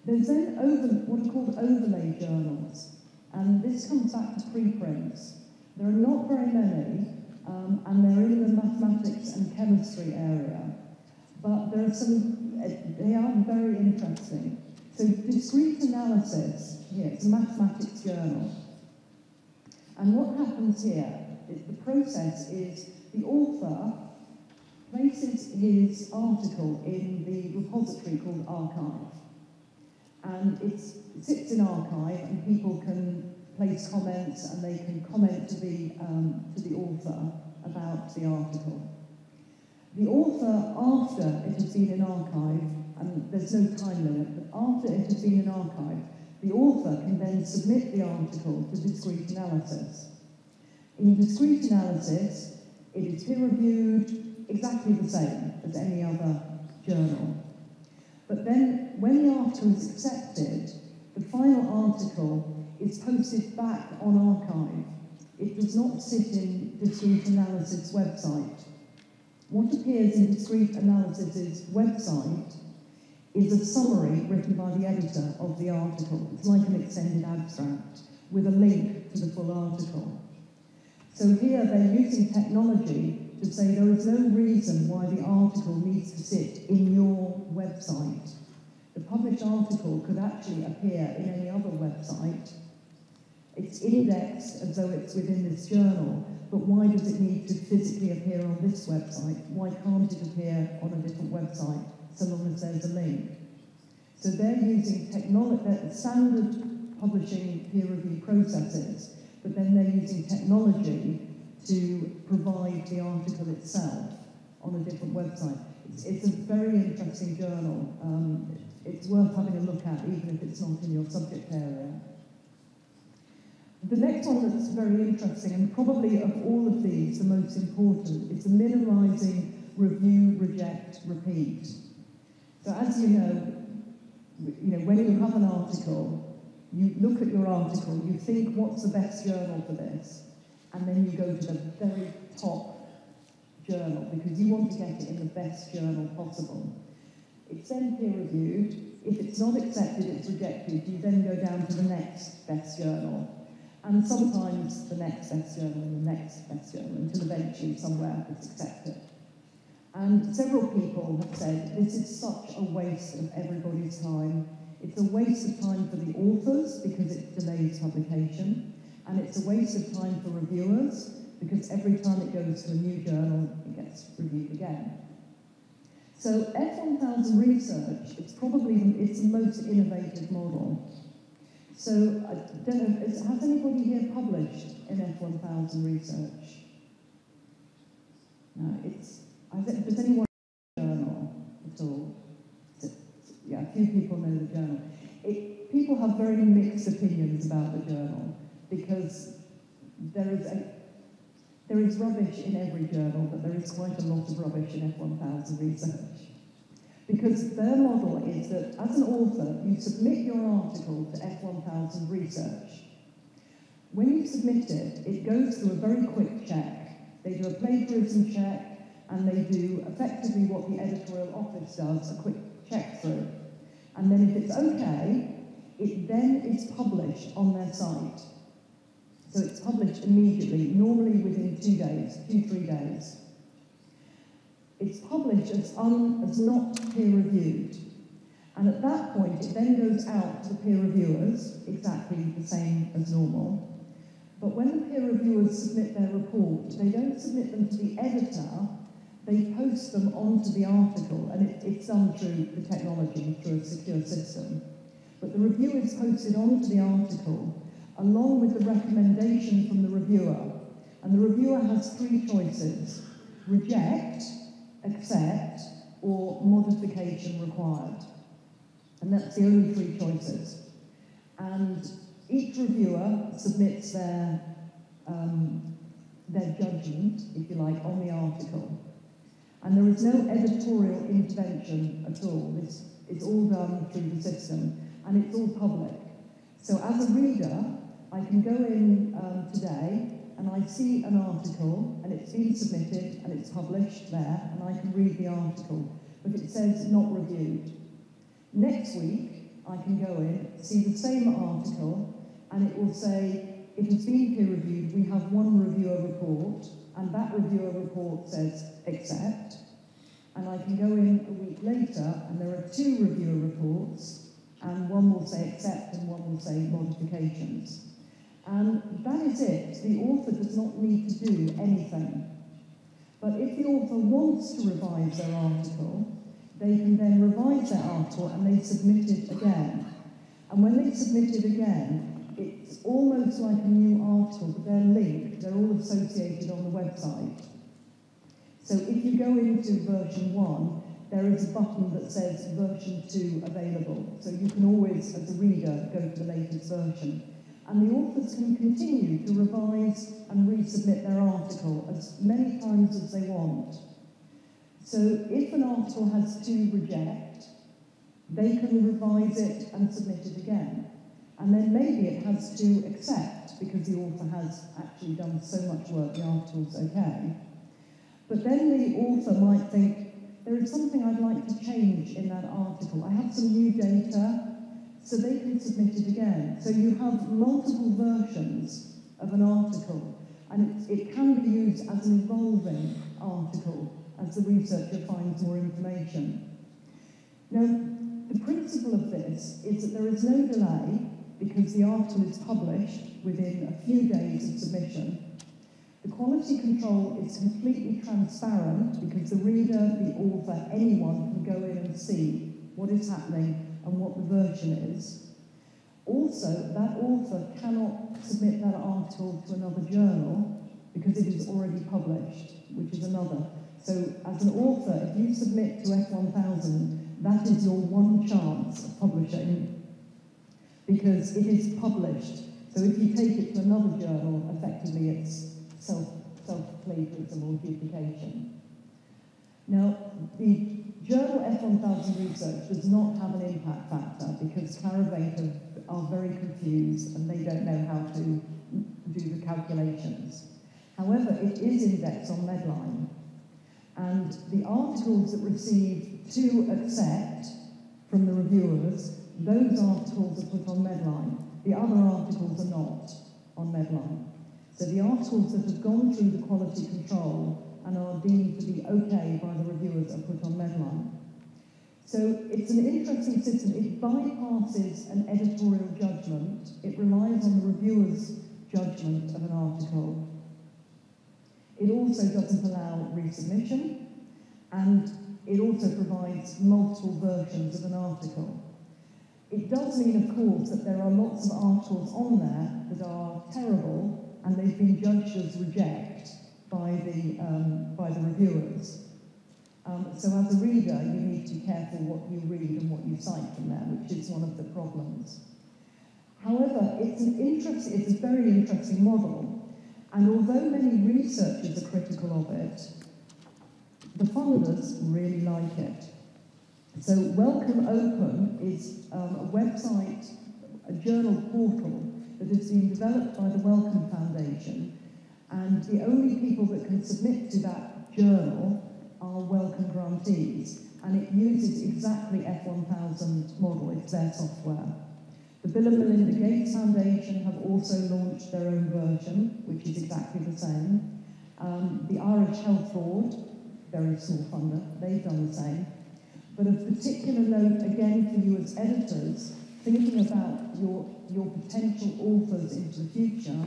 There's then what are called overlay journals, and this comes back to preprints. There are not very many, and they're in the mathematics and chemistry area, but there are some, they are very interesting. So Discrete Analysis, here, it's a mathematics journal. And what happens here, the process is the author places his article in the repository called Archive. And it sits in Archive, and people can place comments, and they can comment to the author about the article. The author, after it has been in Archive, and there's no time limit, but after it has been in Archive, the author can then submit the article to Discrete Analysis. In Discrete Analysis, it is peer-reviewed, exactly the same as any other journal. But then, when the article is accepted, the final article is posted back on Archive. It does not sit in Discrete Analysis website. What appears in Discrete Analysis's website is a summary written by the editor of the article. It's like an extended abstract with a link to the full article. So here they're using technology to say there is no reason why the article needs to sit in your website. The published article could actually appear in any other website. It's indexed as though it's within this journal, but why does it need to physically appear on this website? Why can't it appear on a different website, so long as there's a link? So they're using standard publishing peer review processes, but then they're using technology to provide the article itself on a different website. It's a very interesting journal. It's worth having a look at, even if it's not in your subject area. The next one that's very interesting, and probably of all of these, the most important, is the minimizing review, reject, repeat. So as you know, when you have an article, you look at your article, you think, what's the best journal for this? And then you go to the very top journal, because you want to get it in the best journal possible. It's then peer-reviewed. If it's not accepted, it's rejected. You then go down to the next best journal. And sometimes the next best journal and the next best journal, until eventually somewhere it's accepted. And several people have said, this is such a waste of everybody's time. It's a waste of time for the authors, because it delays publication. And it's a waste of time for reviewers, because every time it goes to a new journal, it gets reviewed again. So F1000 Research, it's the most innovative model. So I don't know, has anybody here published in F1000 Research? No, does anyone know the journal at all? Yeah, a few people know the journal. People have very mixed opinions about the journal, because there is rubbish in every journal, but there is quite a lot of rubbish in F1000 Research. Because their model is that, as an author, you submit your article to F1000 Research. When you submit it, it goes through a very quick check. They do a plagiarism check, and they do effectively what the editorial office does, a quick check through. And then if it's okay, it then is published on their site. So it's published immediately, normally within 2 days, 2-3 days. It's published as not peer-reviewed. And at that point, it then goes out to the peer reviewers, exactly the same as normal. But when the peer reviewers submit their report, they don't submit them to the editor, they post them onto the article, and it's done through the technology, through a secure system. But the review is posted onto the article, along with the recommendation from the reviewer. And the reviewer has 3 choices: reject, accept, or modification required. And that's the only 3 choices. And each reviewer submits their judgment, if you like, on the article. And there is no editorial intervention at all. It's all done through the system, and it's all public. So as a reader, I can go in today, and I see an article, and it's been submitted, and it's published there, and I can read the article. But it says not reviewed. Next week, I can go in, see the same article, and it will say, it has been peer-reviewed, we have 1 reviewer report, and that reviewer report says accept. And I can go in a week later, and there are 2 reviewer reports, and one will say accept, and one will say modifications. And that is it. The author does not need to do anything. But if the author wants to revise their article, they can then revise their article and they submit it again. And when they submit it again, it's almost like a new article, but they're linked, they're all associated on the website. So if you go into version 1, there is a button that says version 2 available. So you can always, as a reader, go to the latest version. And the authors can continue to revise and resubmit their article as many times as they want. So if an article has to reject, they can revise it and submit it again. And then maybe it has to accept, because the author has actually done so much work, the article's okay. But then the author might think, there is something I'd like to change in that article. I have some new data, so they can submit it again. So you have multiple versions of an article, and it can be used as an evolving article as the researcher finds more information. Now, the principle of this is that there is no delay because the article is published within a few days of submission. The quality control is completely transparent because the reader, the author, anyone can go in and see what is happening and what the version is. Also, that author cannot submit that article to another journal because it is already published, which is another. So, as an author, if you submit to F1000, that is your one chance of publishing because it is published. So if you take it to another journal, effectively it's self-plagiarism or duplication. Now, the journal F1000 Research does not have an impact factor because Clarivate are very confused and they don't know how to do the calculations. However, it is indexed on Medline. And the articles that receive to accept from the reviewers, those articles are put on Medline. The other articles are not on Medline. So the articles that have gone through the quality control and are deemed to be okay by the reviewers are put on Medline. So it's an interesting system. It bypasses an editorial judgment. It relies on the reviewer's judgment of an article. It also doesn't allow resubmission, and it also provides multiple versions of an article. It does mean, of course, that there are lots of articles on there that are terrible, and they've been judged as reject by the reviewers. So as a reader, you need to be careful what you read and what you cite from there, which is one of the problems. However, it's a very interesting model. And although many researchers are critical of it, the funders really like it. So Wellcome Open is a website, a journal portal that has been developed by the Wellcome Foundation, and the only people that can submit to that journal are Wellcome grantees, and it uses exactly F1000 model, it's their software. The Bill and Melinda Gates Foundation have also launched their own version, which is exactly the same. The Irish Health Board, very small funder, they've done the same. But of particular note, again, for you as editors, thinking about your potential authors into the future,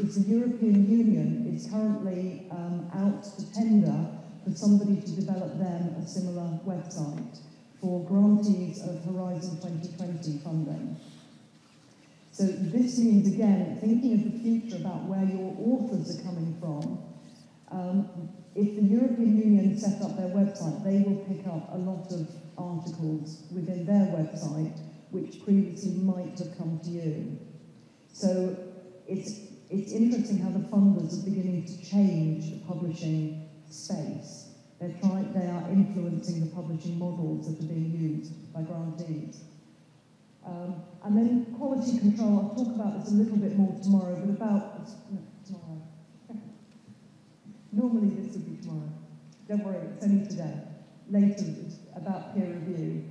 is the European Union is currently out to tender for somebody to develop them a similar website for grantees of Horizon 2020 funding. So this means, again, thinking of the future about where your authors are coming from. If the European Union set up their website, they will pick up a lot of articles within their website which previously might have come to you. So it's interesting how the funders are beginning to change the publishing space. They are influencing the publishing models that are being used by grantees. And then quality control, I'll talk about this a little bit more tomorrow, but tomorrow. Normally this would be tomorrow. Don't worry, it's only today. Later, it's about peer review.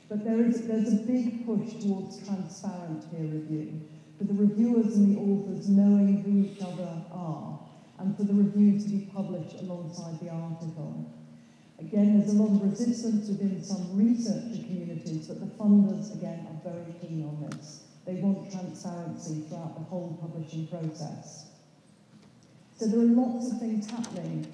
But there's a big push towards transparent peer review, for the reviewers and the authors knowing who each other are, and for the review to be published alongside the article. Again, there's a lot of resistance within some researcher communities, but the funders, again, are very keen on this. They want transparency throughout the whole publishing process. So there are lots of things happening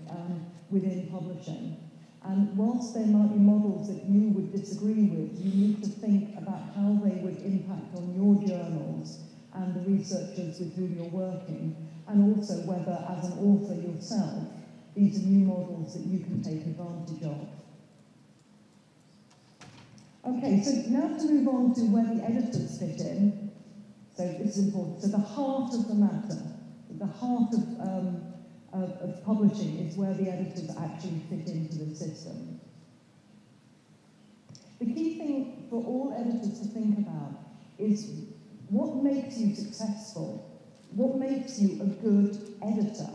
within publishing. And whilst there might be models that you would disagree with, you need to think about how they would impact on your journals and the researchers with whom you're working, and also whether, as an author yourself, these are new models that you can take advantage of. Okay, so now to move on to where the editors fit in. So this is important. So the heart of the matter, the heart of publishing is where the editors actually fit into the system. The key thing for all editors to think about is what makes you successful? What makes you a good editor?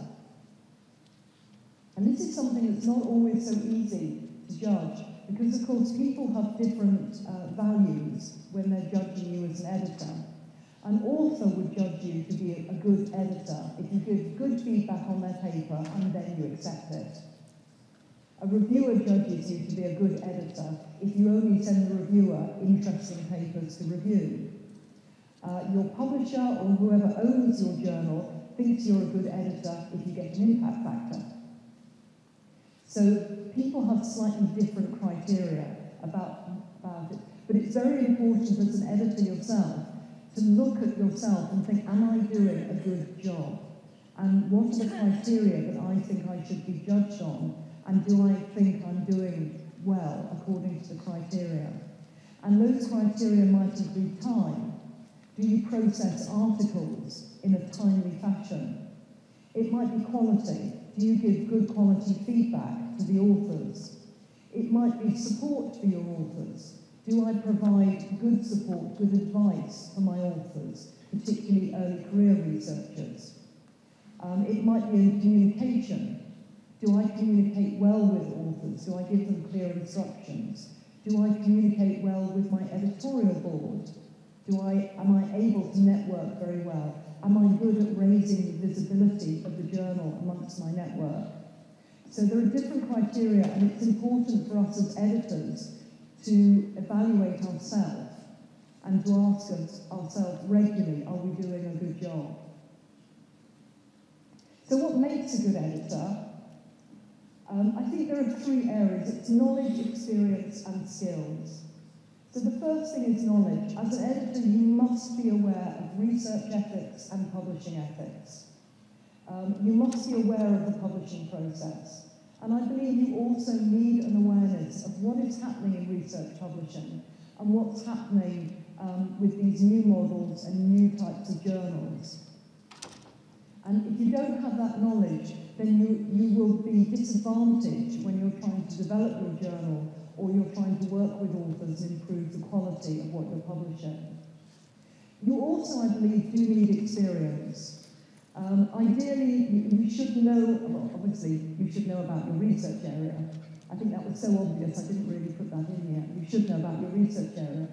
And this is something that's not always so easy to judge, because of course people have different values when they're judging you as an editor. An author would judge you to be a good editor if you give good feedback on their paper and then you accept it. A reviewer judges you to be a good editor if you only send the reviewer interesting papers to review. Your publisher or whoever owns your journal thinks you're a good editor if you get an impact factor. So people have slightly different criteria about it. But it's very important as an editor yourself to look at yourself and think, am I doing a good job? And what are the criteria that I think I should be judged on? And do I think I'm doing well according to the criteria? And those criteria might include time. Do you process articles in a timely fashion? It might be quality. Do you give good quality feedback to the authors? It might be support for your authors. Do I provide good support, good advice for my authors, particularly early career researchers? It might be in communication. Do I communicate well with authors? Do I give them clear instructions? Do I communicate well with my editorial board? Am I able to network very well? Am I good at raising the visibility of the journal amongst my network? So there are different criteria, and it's important for us as editors to evaluate ourselves and to ask ourselves regularly, are we doing a good job? So what makes a good editor? I think there are three areas. It's knowledge, experience, and skills. So the first thing is knowledge. As an editor, you must be aware of research ethics and publishing ethics. You must be aware of the publishing process. And I believe you also need an awareness of what is happening in research publishing and what's happening with these new models and new types of journals. And if you don't have that knowledge, then you will be disadvantaged when you're trying to develop your journal or you're trying to work with authors and improve the quality of what you're publishing. You also, I believe, do need experience. Ideally, you should know, well, obviously, you should know about your research area. I think that was so obvious, I didn't really put that in here. You should know about your research area.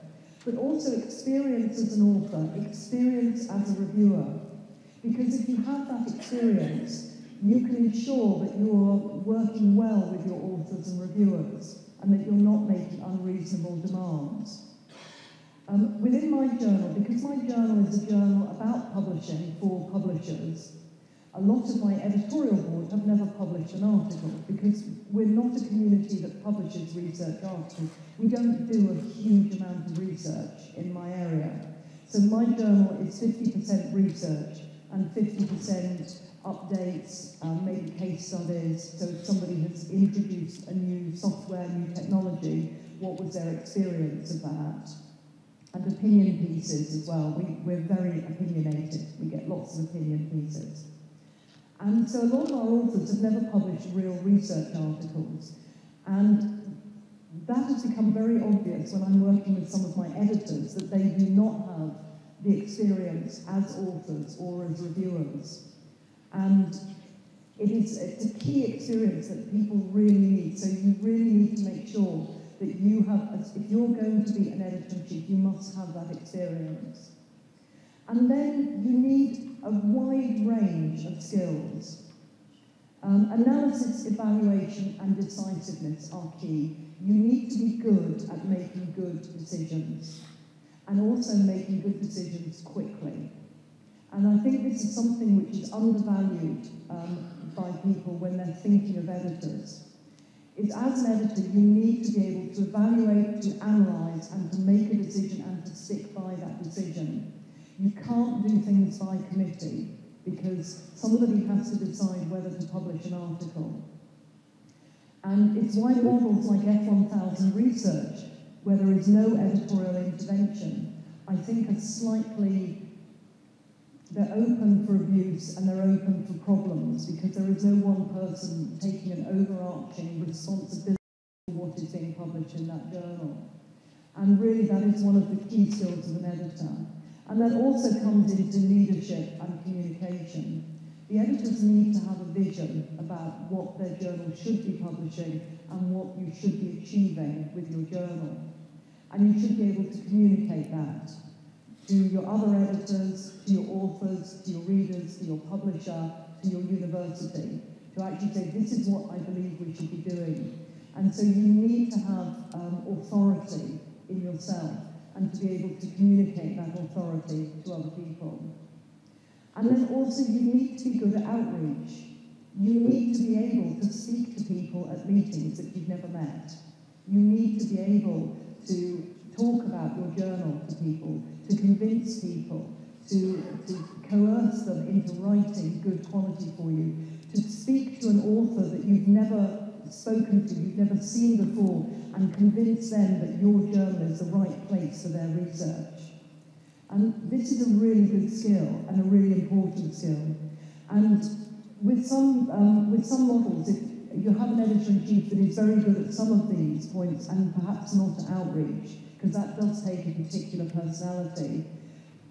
but also experience as an author, experience as a reviewer. Because if you have that experience, you can ensure that you're working well with your authors and reviewers, and that you're not making unreasonable demands. Within my journal, because my journal is a journal about publishing for publishers, a lot of my editorial board have never published an article, because we're not a community that publishes research articles. We don't do a huge amount of research in my area. So my journal is 50% research and 50% updates, maybe case studies. So if somebody has introduced a new software, new technology, what was their experience of that? And opinion pieces as well. We're very opinionated. We get lots of opinion pieces. And so a lot of our authors have never published real research articles. And that has become very obvious when I'm working with some of my editors, that they do not have the experience as authors or as reviewers. And it's a key experience that people really need. So you really need to make sure that you have, if you're going to be an editor-in-chief, you must have that experience. And then you need a wide range of skills. Analysis, evaluation, and decisiveness are key. You need to be good at making good decisions, and also making good decisions quickly. And I think this is something which is undervalued by people when they're thinking of editors. Is as an editor, you need to be able to evaluate, to analyse, and to make a decision and to stick by that decision. You can't do things by committee, because somebody has to decide whether to publish an article. And it's why models like F1000 research, where there is no editorial intervention, I think are slightly, they're open for abuse and they're open for problems, because there is no one person taking an overarching responsibility for what is being published in that journal. And really that is one of the key skills of an editor. And that also comes into leadership and communication. The editors need to have a vision about what their journal should be publishing and what you should be achieving with your journal. And you should be able to communicate that to your other editors, to your authors, to your readers, to your publisher, to your university, to actually say, this is what I believe we should be doing. And so you need to have authority in yourself, and to be able to communicate that authority to other people. And then also you need to be good at outreach. You need to be able to speak to people at meetings that you've never met. You need to be able to talk about your journal to people, to convince people, to coerce them into writing good quality for you, to speak to an author that you've never spoken to, you've never seen before, and convince them that your journal is the right place for their research. And this is a really good skill and a really important skill. And with some models, if you have an editor-in-chief that is very good at some of these points and perhaps not at outreach, because that does take a particular personality,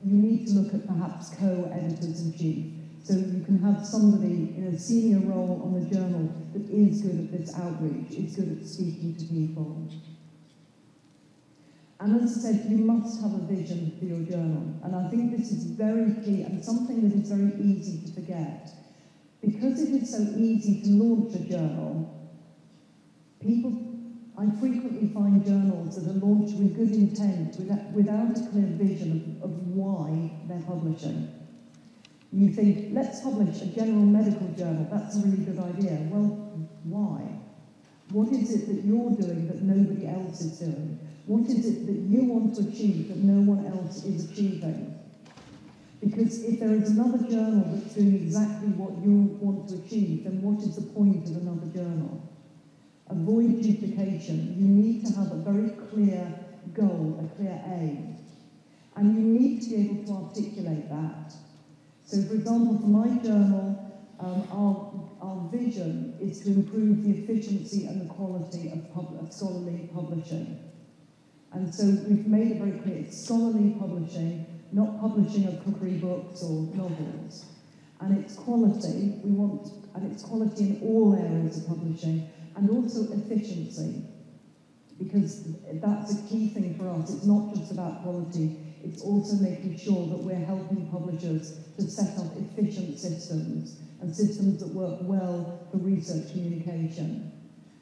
you need to look at perhaps co-editors-in-chief. So you can have somebody in a senior role on the journal that is good at this outreach, is good at speaking to people. And as I said, you must have a vision for your journal. And I think this is very key and something that is very easy to forget. Because it is so easy to launch a journal, I frequently find journals that are launched with good intent, without a clear vision of why they're publishing. You think, let's publish a general medical journal, that's a really good idea. Well, why? What is it that you're doing that nobody else is doing? What is it that you want to achieve that no one else is achieving? Because if there is another journal that's doing exactly what you want to achieve, then what is the point of another journal? Avoid duplication. You need to have a very clear goal, a clear aim. And you need to be able to articulate that. So, for example, for my journal, our vision is to improve the efficiency and the quality of scholarly publishing. And so we've made it very clear, it's scholarly publishing, not publishing of cookery books or novels. And it's quality, and it's quality in all areas of publishing, and also efficiency. because that's a key thing for us. It's not just about quality, it's also making sure that we're helping publishers to set up efficient systems and systems that work well for research communication.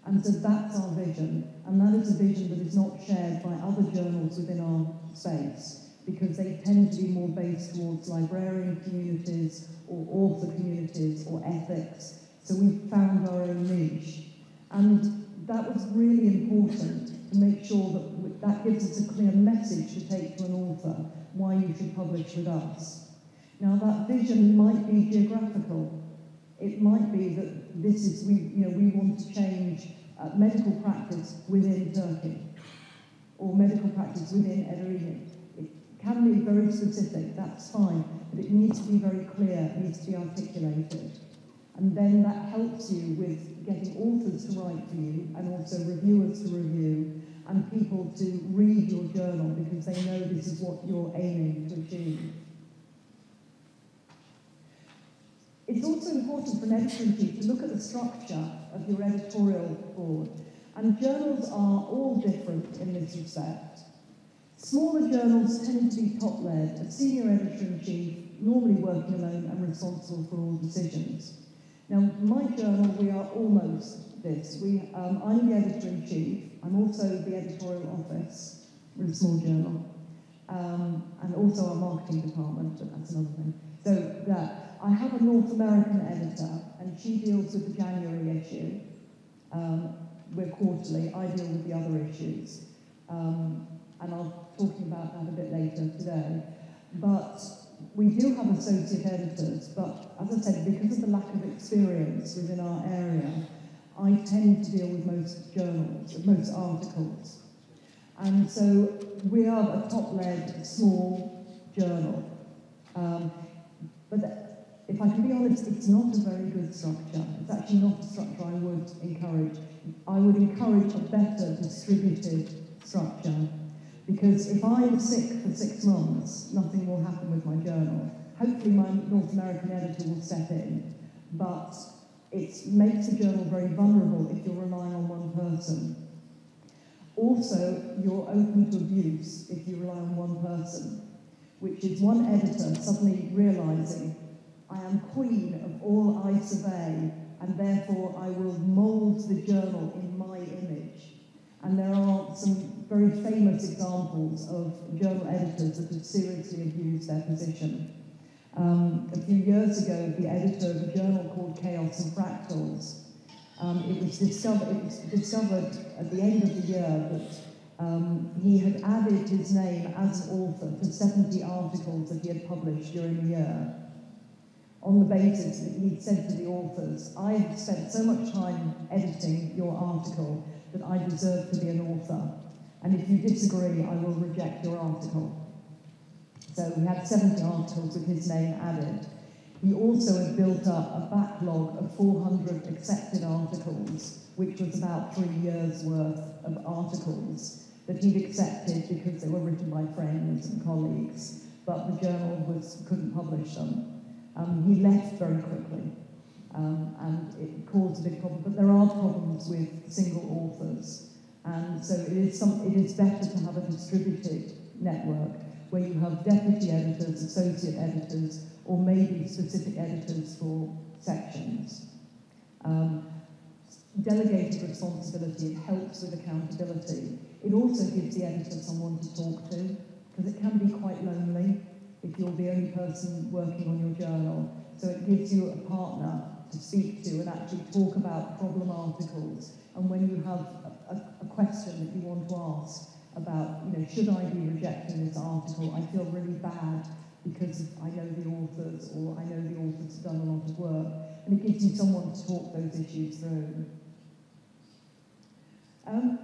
And so that's our vision, and that is a vision that is not shared by other journals within our space, because they tend to be more based towards librarian communities or author communities or ethics. So we've found our own niche. And that was really important to make sure that that gives us a clear message to take to an author why you should publish with us. Now that vision might be geographical. It might be that this is, we want to change medical practice within Turkey or medical practice within Edirne. It can be very specific, that's fine, but it needs to be very clear, it needs to be articulated. And then that helps you with getting authors to write for you and also reviewers to review and people to read your journal because they know this is what you're aiming to achieve. It's also important for an editor-in-chief to look at the structure of your editorial board. And journals are all different in this respect. Smaller journals tend to be top-led, a senior editor-in-chief, normally working alone and responsible for all decisions. Now, my journal, we are almost this. I'm the editor-in-chief. I'm also the editorial office. We're a small journal. And also our marketing department, but that's another thing. So I have a North American editor, and she deals with the January issue. We're quarterly. I deal with the other issues. And I'll be talking about that a bit later today. But we do have associate editors, but as I said, because of the lack of experience within our area, I tend to deal with most journals, most articles. And so we are a top-led, small journal. But if I can be honest, it's not a very good structure. It's actually not a structure I would encourage. I would encourage a better distributed structure. Because if I'm sick for 6 months, nothing will happen with my journal. Hopefully my North American editor will step in, but it makes the journal very vulnerable if you're relying on one person. Also, you're open to abuse if you rely on one person, which is one editor suddenly realising, I am queen of all I survey, and therefore I will mould the journal in my image. And there are some very famous examples of journal editors that have seriously abused their position. A few years ago, the editor of a journal called Chaos and Fractals, it was discovered at the end of the year that he had added his name as an author to 70 articles that he had published during the year, on the basis that he'd said to the authors, I have spent so much time editing your article that I deserve to be an author. And if you disagree, I will reject your article. So we had 70 articles with his name added. He also had built up a backlog of 400 accepted articles, which was about 3 years' worth of articles that he'd accepted because they were written by friends and colleagues, but the journal couldn't publish them. He left very quickly, and it caused a big problem. But there are problems with single authors, and so it is better to have a distributed network where you have deputy editors, associate editors, or maybe specific editors for sections. Delegated responsibility, it helps with accountability. It also gives the editor someone to talk to, because it can be quite lonely if you're the only person working on your journal. So it gives you a partner to speak to and actually talk about problem articles. And when you have a question that you want to ask about, should I be rejecting this article? I feel really bad because I know the authors, or I know the authors have done a lot of work. And it gives you someone to talk those issues through.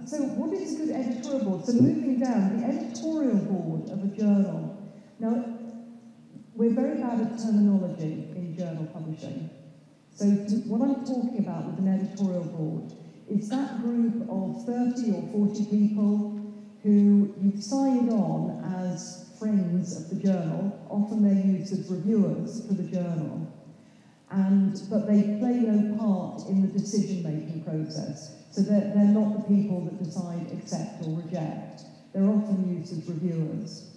So what is a good editorial board? So moving down, the editorial board of a journal. Now, we're very bad at terminology in journal publishing. So what I'm talking about with an editorial board is that group of 30 or 40 people who you've signed on as friends of the journal. Often they're used as reviewers for the journal. but they play no part in the decision-making process. So they're not the people that decide accept or reject. They're often used as reviewers.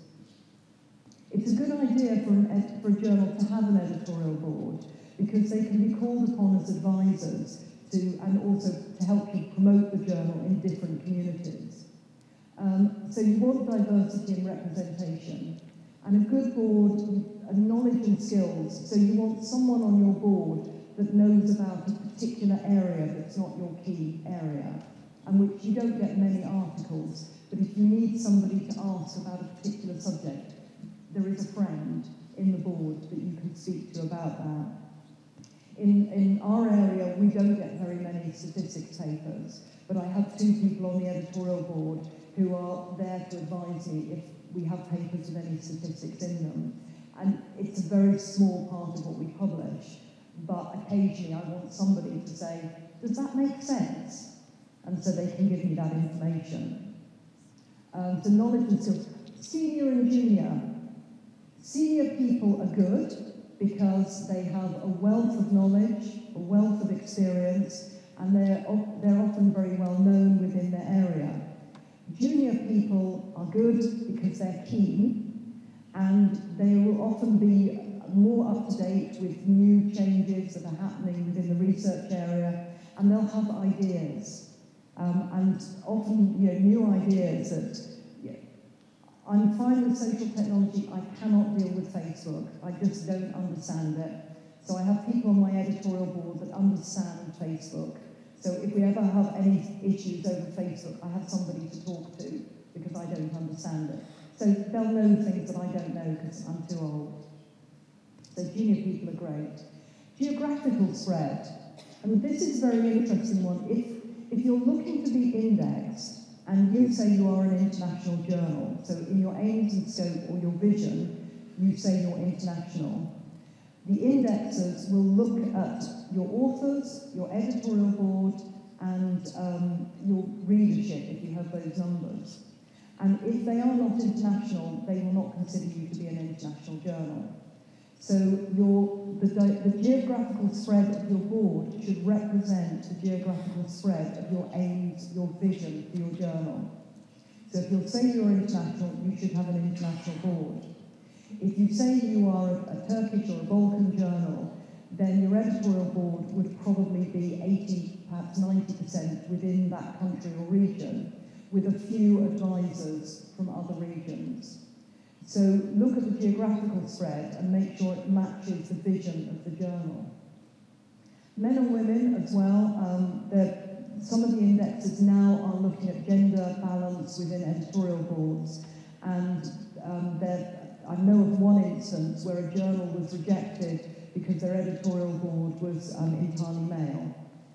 It's a good idea for a journal to have an editorial board because they can be called upon as advisors and also to help you promote the journal in different communities. So you want diversity and representation, and a good board, knowledge and skills. So you want someone on your board that knows about a particular area that's not your key area, and which you don't get many articles, but if you need somebody to ask about a particular subject, there is a friend in the board that you can speak to about that. In our area, we don't get very many statistics papers, but I have 2 people on the editorial board who are there to advise me if we have papers with any statistics in them. And it's a very small part of what we publish, but occasionally I want somebody to say, does that make sense? And so they can give me that information. So knowledge and skills. Senior and junior. Senior people are good because they have a wealth of knowledge, a wealth of experience, and they're often very well known within their area. Junior people are good because they're keen, and they will often be more up to date with new changes that are happening within the research area, and they'll have ideas. And often, new ideas that, I'm fine with social technology, I cannot deal with Facebook. I just don't understand it. So I have people on my editorial board that understand Facebook. So if we ever have any issues over Facebook, I have somebody to talk to because I don't understand it. So they'll know things that I don't know because I'm too old. So junior people are great. Geographical spread. And this is a very interesting one. If you're looking to be indexed, and you say you are an international journal, so in your aims and scope or your vision, you say you're international, the indexers will look at your authors, your editorial board, and your readership, if you have those numbers. And if they are not international, they will not consider you to be an international journal. So the geographical spread of your board should represent the geographical spread of your aims, your vision for your journal. So if you'll say you're international, you should have an international board. If you say you are a Turkish or a Balkan journal, then your editorial board would probably be 80, perhaps 90% within that country or region, with a few advisors from other regions. So look at the geographical spread and make sure it matches the vision of the journal. Men and women as well. Some of the indexes now are looking at gender balance within editorial boards. And I know of one instance where a journal was rejected because their editorial board was entirely male.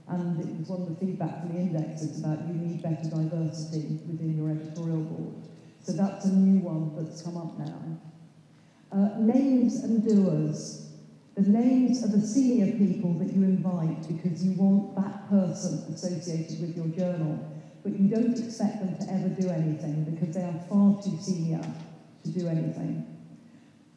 And it was one of the feedback from the indexes about you need better diversity within your editorial board. So that's a new one that's come up now. Names and doers. The names of the senior people that you invite because you want that person associated with your journal, but you don't expect them to ever do anything because they are far too senior to do anything.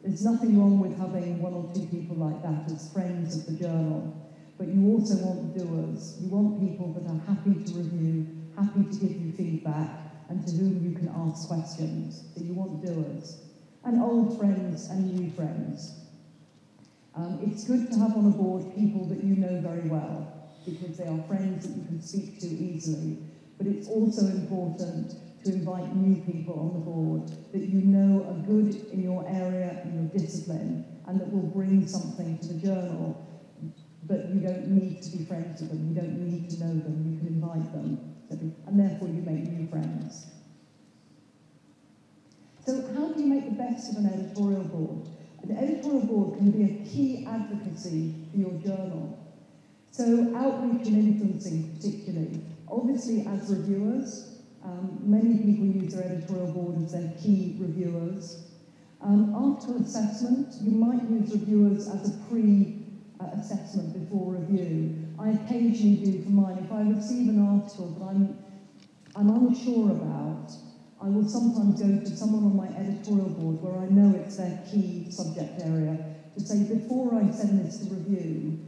There's nothing wrong with having 1 or 2 people like that as friends of the journal, but you also want doers. You want people that are happy to review, happy to give you feedback, and to whom you can ask questions. So you want doers. And old friends and new friends. It's good to have on a board people that you know very well, because they are friends that you can speak to easily. But it's also important to invite new people on the board that you know are good in your area, in your discipline, and that will bring something to the journal. But you don't need to be friends with them, you don't need to know them, you can invite them. And therefore you make new friends. So how do you make the best of an editorial board? An editorial board can be a key advocacy for your journal. So outreach and influencing particularly. Obviously as reviewers, many people use their editorial board as their key reviewers. Article assessment, you might use reviewers as a pre-assessment before review. I occasionally do for mine. If I receive an article that I'm unsure about, I will sometimes go to someone on my editorial board where I know it's their key subject area to say, before I send this to review,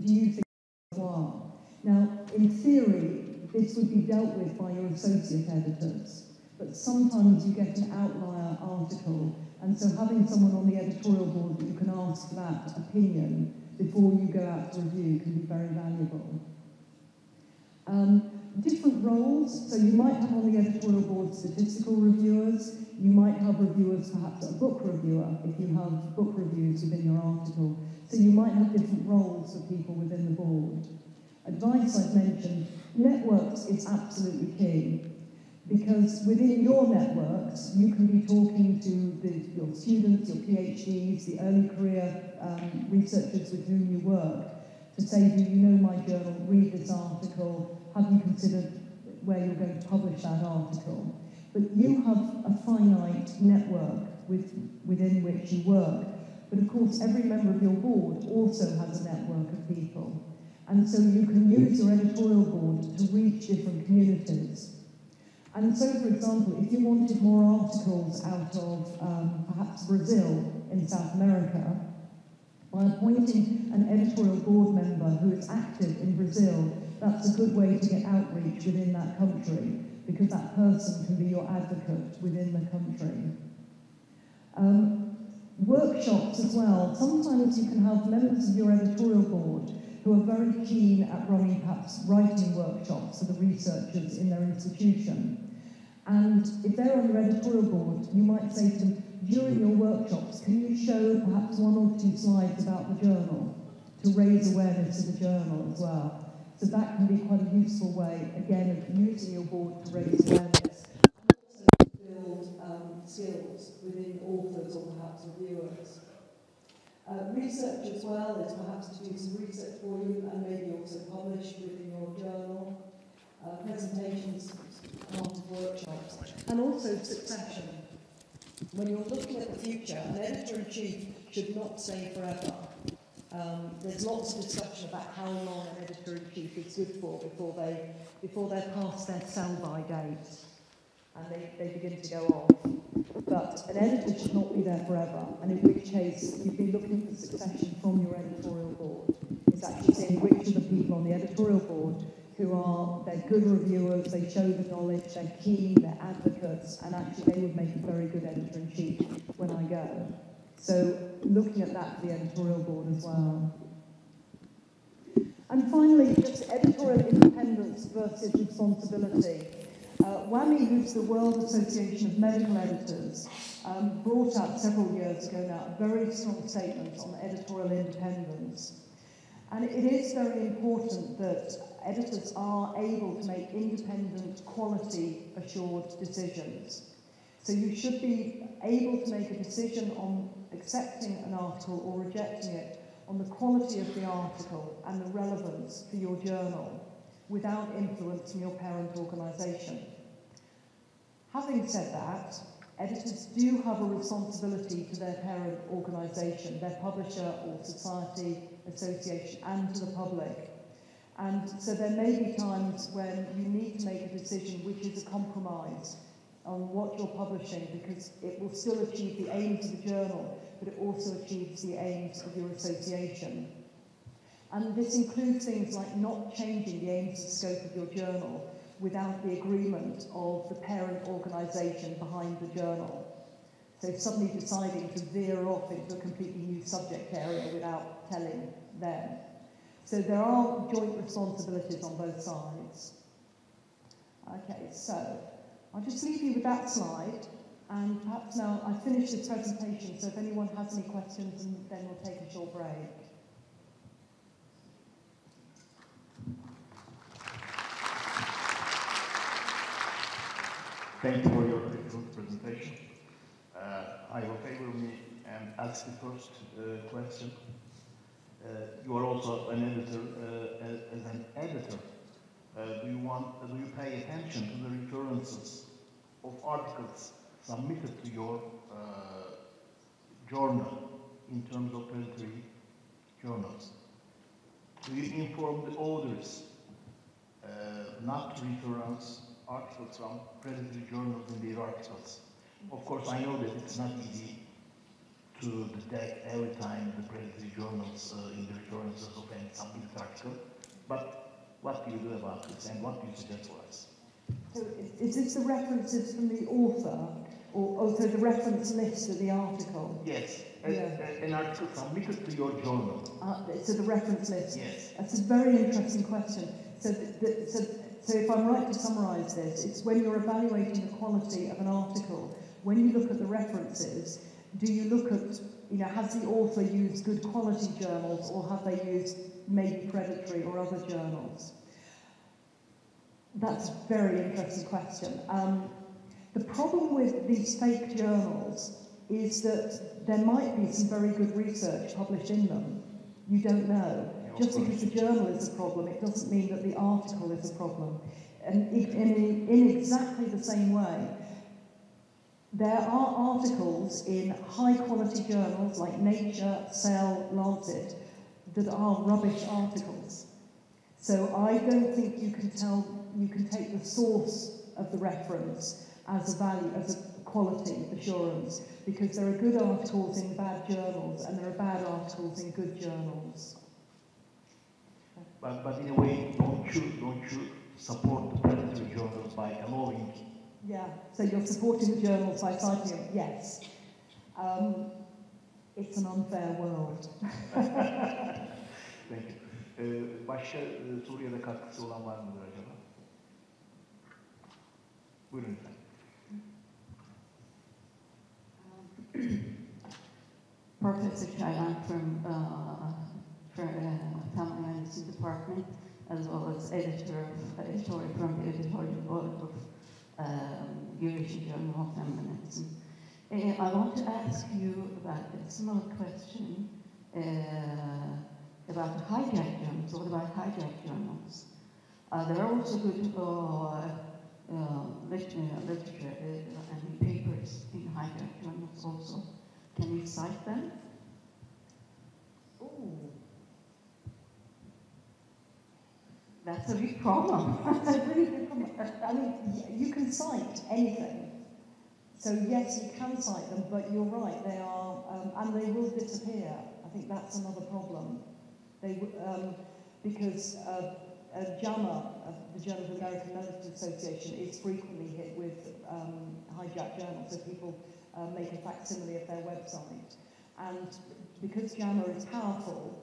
Do you think it's worthwhile? Now, in theory, this would be dealt with by your associate editors, but sometimes you get an outlier article, and so having someone on the editorial board that you can ask for that opinion before you go out to review can be very valuable. Different roles, so you might have on the editorial board statistical reviewers, you might have reviewers, perhaps a book reviewer, if you have book reviews within your article. So you might have different roles for people within the board. Advice I've mentioned, networks is absolutely key, because within your networks, you can be talking to your students, your PhDs, the early career researchers with whom you work, to say, do you know my journal, read this article, have you considered where you're going to publish that article? But you have a finite network within which you work. But of course, every member of your board also has a network of people. And so you can use your editorial board to reach different communities. And so, for example, if you wanted more articles out of perhaps Brazil in South America, by appointing an editorial board member who is active in Brazil, that's a good way to get outreach within that country, because that person can be your advocate within the country. Workshops as well. Sometimes you can have members of your editorial board who are very keen at running perhaps writing workshops for the researchers in their institution. And if they're on your editorial board, you might say to them, during your workshops, can you show perhaps 1 or 2 slides about the journal to raise awareness of the journal as well? So that can be quite a useful way, again, of using your board to raise awareness and also to build skills within authors or perhaps reviewers. Research as well is perhaps to do some research for you and maybe also publish within your journal. Presentations, part of workshops, and also succession. When you're looking at the future, an editor-in-chief should not stay forever. There's lots of discussion about how long an editor-in-chief is good for before they're past their sell-by date and they begin to go off. But an editor should not be there forever, and in which case you'd be looking for succession from your editorial board. It's actually saying which are the people on the editorial board they're good reviewers, they show the knowledge, they're keen, they're advocates, and actually they would make a very good editor-in-chief when I go. So looking at that for the editorial board as well. And finally, just editorial independence versus responsibility. WAMI, who's the World Association of Medical Editors, brought out several years ago now a very strong statement on editorial independence. And it is very important that editors are able to make independent, quality-assured decisions. So you should be able to make a decision on accepting an article or rejecting it on the quality of the article and the relevance for your journal without influence from your parent organisation. Having said that, editors do have a responsibility to their parent organisation, their publisher or society, association, and to the public. And so there may be times when you need to make a decision which is a compromise on what you're publishing, because it will still achieve the aims of the journal, but it also achieves the aims of your association. And this includes things like not changing the aims and scope of your journal without the agreement of the parent organisation behind the journal. So suddenly deciding to veer off into a completely new subject area without telling them. So there are joint responsibilities on both sides. Okay, so I'll just leave you with that slide, and perhaps now I've finished this presentation, so if anyone has any questions, then we'll take a short break. Thank you for your excellent presentation. I will favor me and ask the first question. You are also an editor. As an editor, do you pay attention to the references of articles submitted to your journal in terms of predatory journals? Do you inform the authors not to reference articles from predatory journals in their articles? Of course, I know that it's not easy to detect every time the predatory journals in the references of some big article. But what do you do about this, and what do you suggest for us? So is this the references from the author, or also the reference list of the article? Yes, Yeah. an article submitted to your journal. So the reference list? Yes. That's a very interesting question. So, so if I'm right to summarise this, it's when you're evaluating the quality of an article, when you look at the references, do you look at, has the author used good quality journals, or have they used maybe predatory or other journals? That's a very interesting question. The problem with these fake journals is that there might be some very good research published in them. You don't know. Just because the journal is a problem, it doesn't mean that the article is a problem. And in exactly the same way, there are articles in high-quality journals like Nature, Cell, Lancet that are rubbish articles. So I don't think you can take the source of the reference as a value, as a quality assurance, because there are good articles in bad journals and there are bad articles in good journals. But in a way, don't you support the predatory journals by allowing? Yeah, so you're supporting the journals by citing them, yes. It's an unfair world. Thank you. Başka Suriye'de katkısı olan var mıdır acaba? Buyurun lütfen. Professor Chailan from Family Medicine Department, as well as editor from the editorial board of Eurasian Journal of Family Medicine. I want to ask you about a similar question about hijack journals. What about hijack journals? There are also good literature and papers in hijack journals also. Can you cite them? Ooh. That's a big problem. That's a really big problem. I mean, you can cite anything. So yes, you can cite them, but you're right, they are, and they will disappear. I think that's another problem. They, because JAMA, the Journal of the American Medical Association, is frequently hit with hijacked journals, so people make a facsimile of their website. And because JAMA is powerful,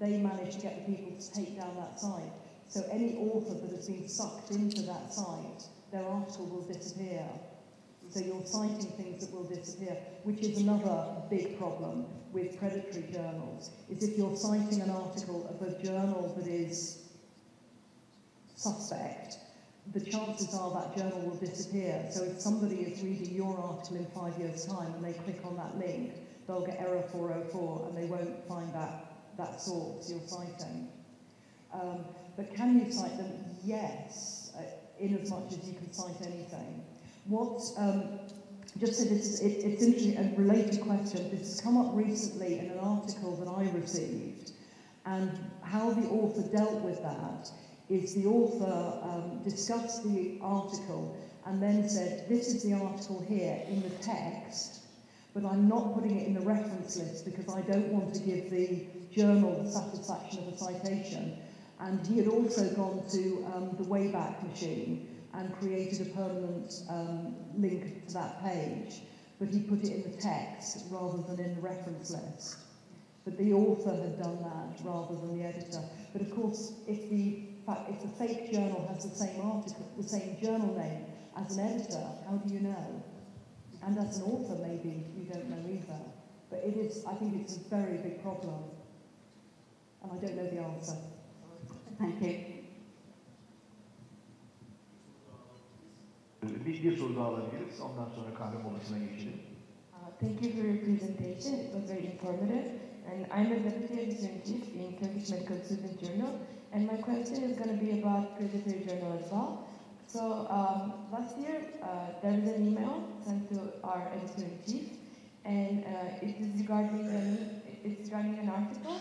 they manage to get the people to take down that site. So any author that has been sucked into that site, their article will disappear. So you're citing things that will disappear, which is another big problem with predatory journals, is if you're citing an article of a journal that is suspect, the chances are that journal will disappear. So if somebody is reading your article in 5 years' time and they click on that link, they'll get error 404 and they won't find that source you're citing. But can you cite them? Yes, in as much as you can cite anything. Just so it's interesting, a related question. This has come up recently in an article that I received, and how the author dealt with that is the author discussed the article and then said, this is the article here in the text, but I'm not putting it in the reference list because I don't want to give the journal the satisfaction of a citation. And he had also gone to the Wayback Machine and created a permanent link to that page, but he put it in the text rather than in the reference list. But the author had done that rather than the editor. But of course, if the fake journal has the same article, the same journal name as an editor, how do you know? And as an author, maybe you don't know either. But it is, I think it's a very big problem. And I don't know the answer. Thank you. Bir soru daha alabiliriz. Ondan sonra kahve molasına geçelim. Thank you for your presentation. It was very informative. And I'm a deputy editor-in-chief in Turkish Medical Student Journal. And my question is going to be about predatory journal as well. So last year, there was an email sent to our editor-in-chief, and it is regarding an article.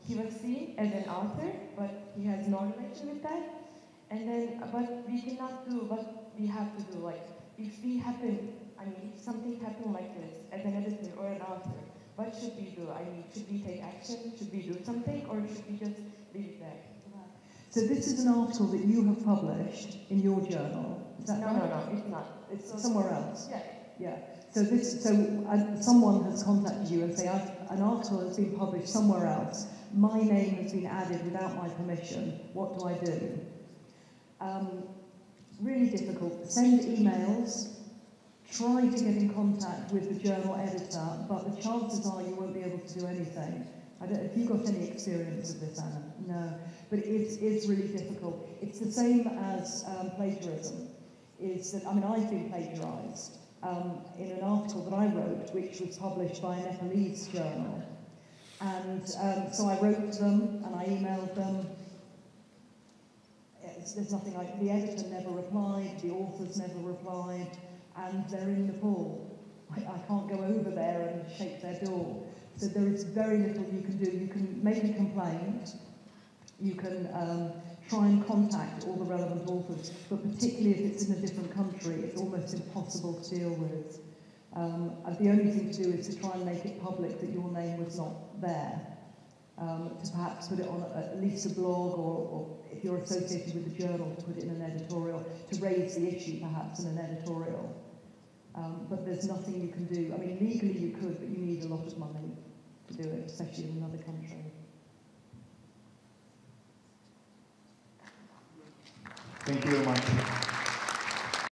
He was seen as an author, but he has no relation with that. And then, but we cannot do what we have to do. Like, if we happen, I mean, if something happened like this, as an editor or an author, what should we do? I mean, should we take action? Should we do something? Or should we just leave it there? So this is an article that you have published in your journal. Is that right? No, it's not. It's Somewhere else. Yeah. Yeah. So someone has contacted you and say, an article has been published somewhere else. My name has been added without my permission. What do I do? Really difficult. Send emails. Try to get in contact with the journal editor, but the chances are you won't be able to do anything. I don't know if you've got any experience of this, Anna. No, but it's really difficult. It's the same as plagiarism. Is that, I mean, I've been plagiarised in an article that I wrote, which was published by a Nepalese journal. And so I wrote to them and I emailed them. There's nothing like, the editor never replied, the authors never replied, and they're in Nepal. I can't go over there and shake their door. So there is very little you can do. You can make a complaint, you can try and contact all the relevant authors, but particularly if it's in a different country, it's almost impossible to deal with. And the only thing to do is to try and make it public that your name was not there. To perhaps put it on at least a blog, or if you're associated with the journal, to put it in an editorial, to raise the issue perhaps in an editorial. But there's nothing you can do. I mean, legally you could, but you need a lot of money to do it, especially in another country. Thank you very much.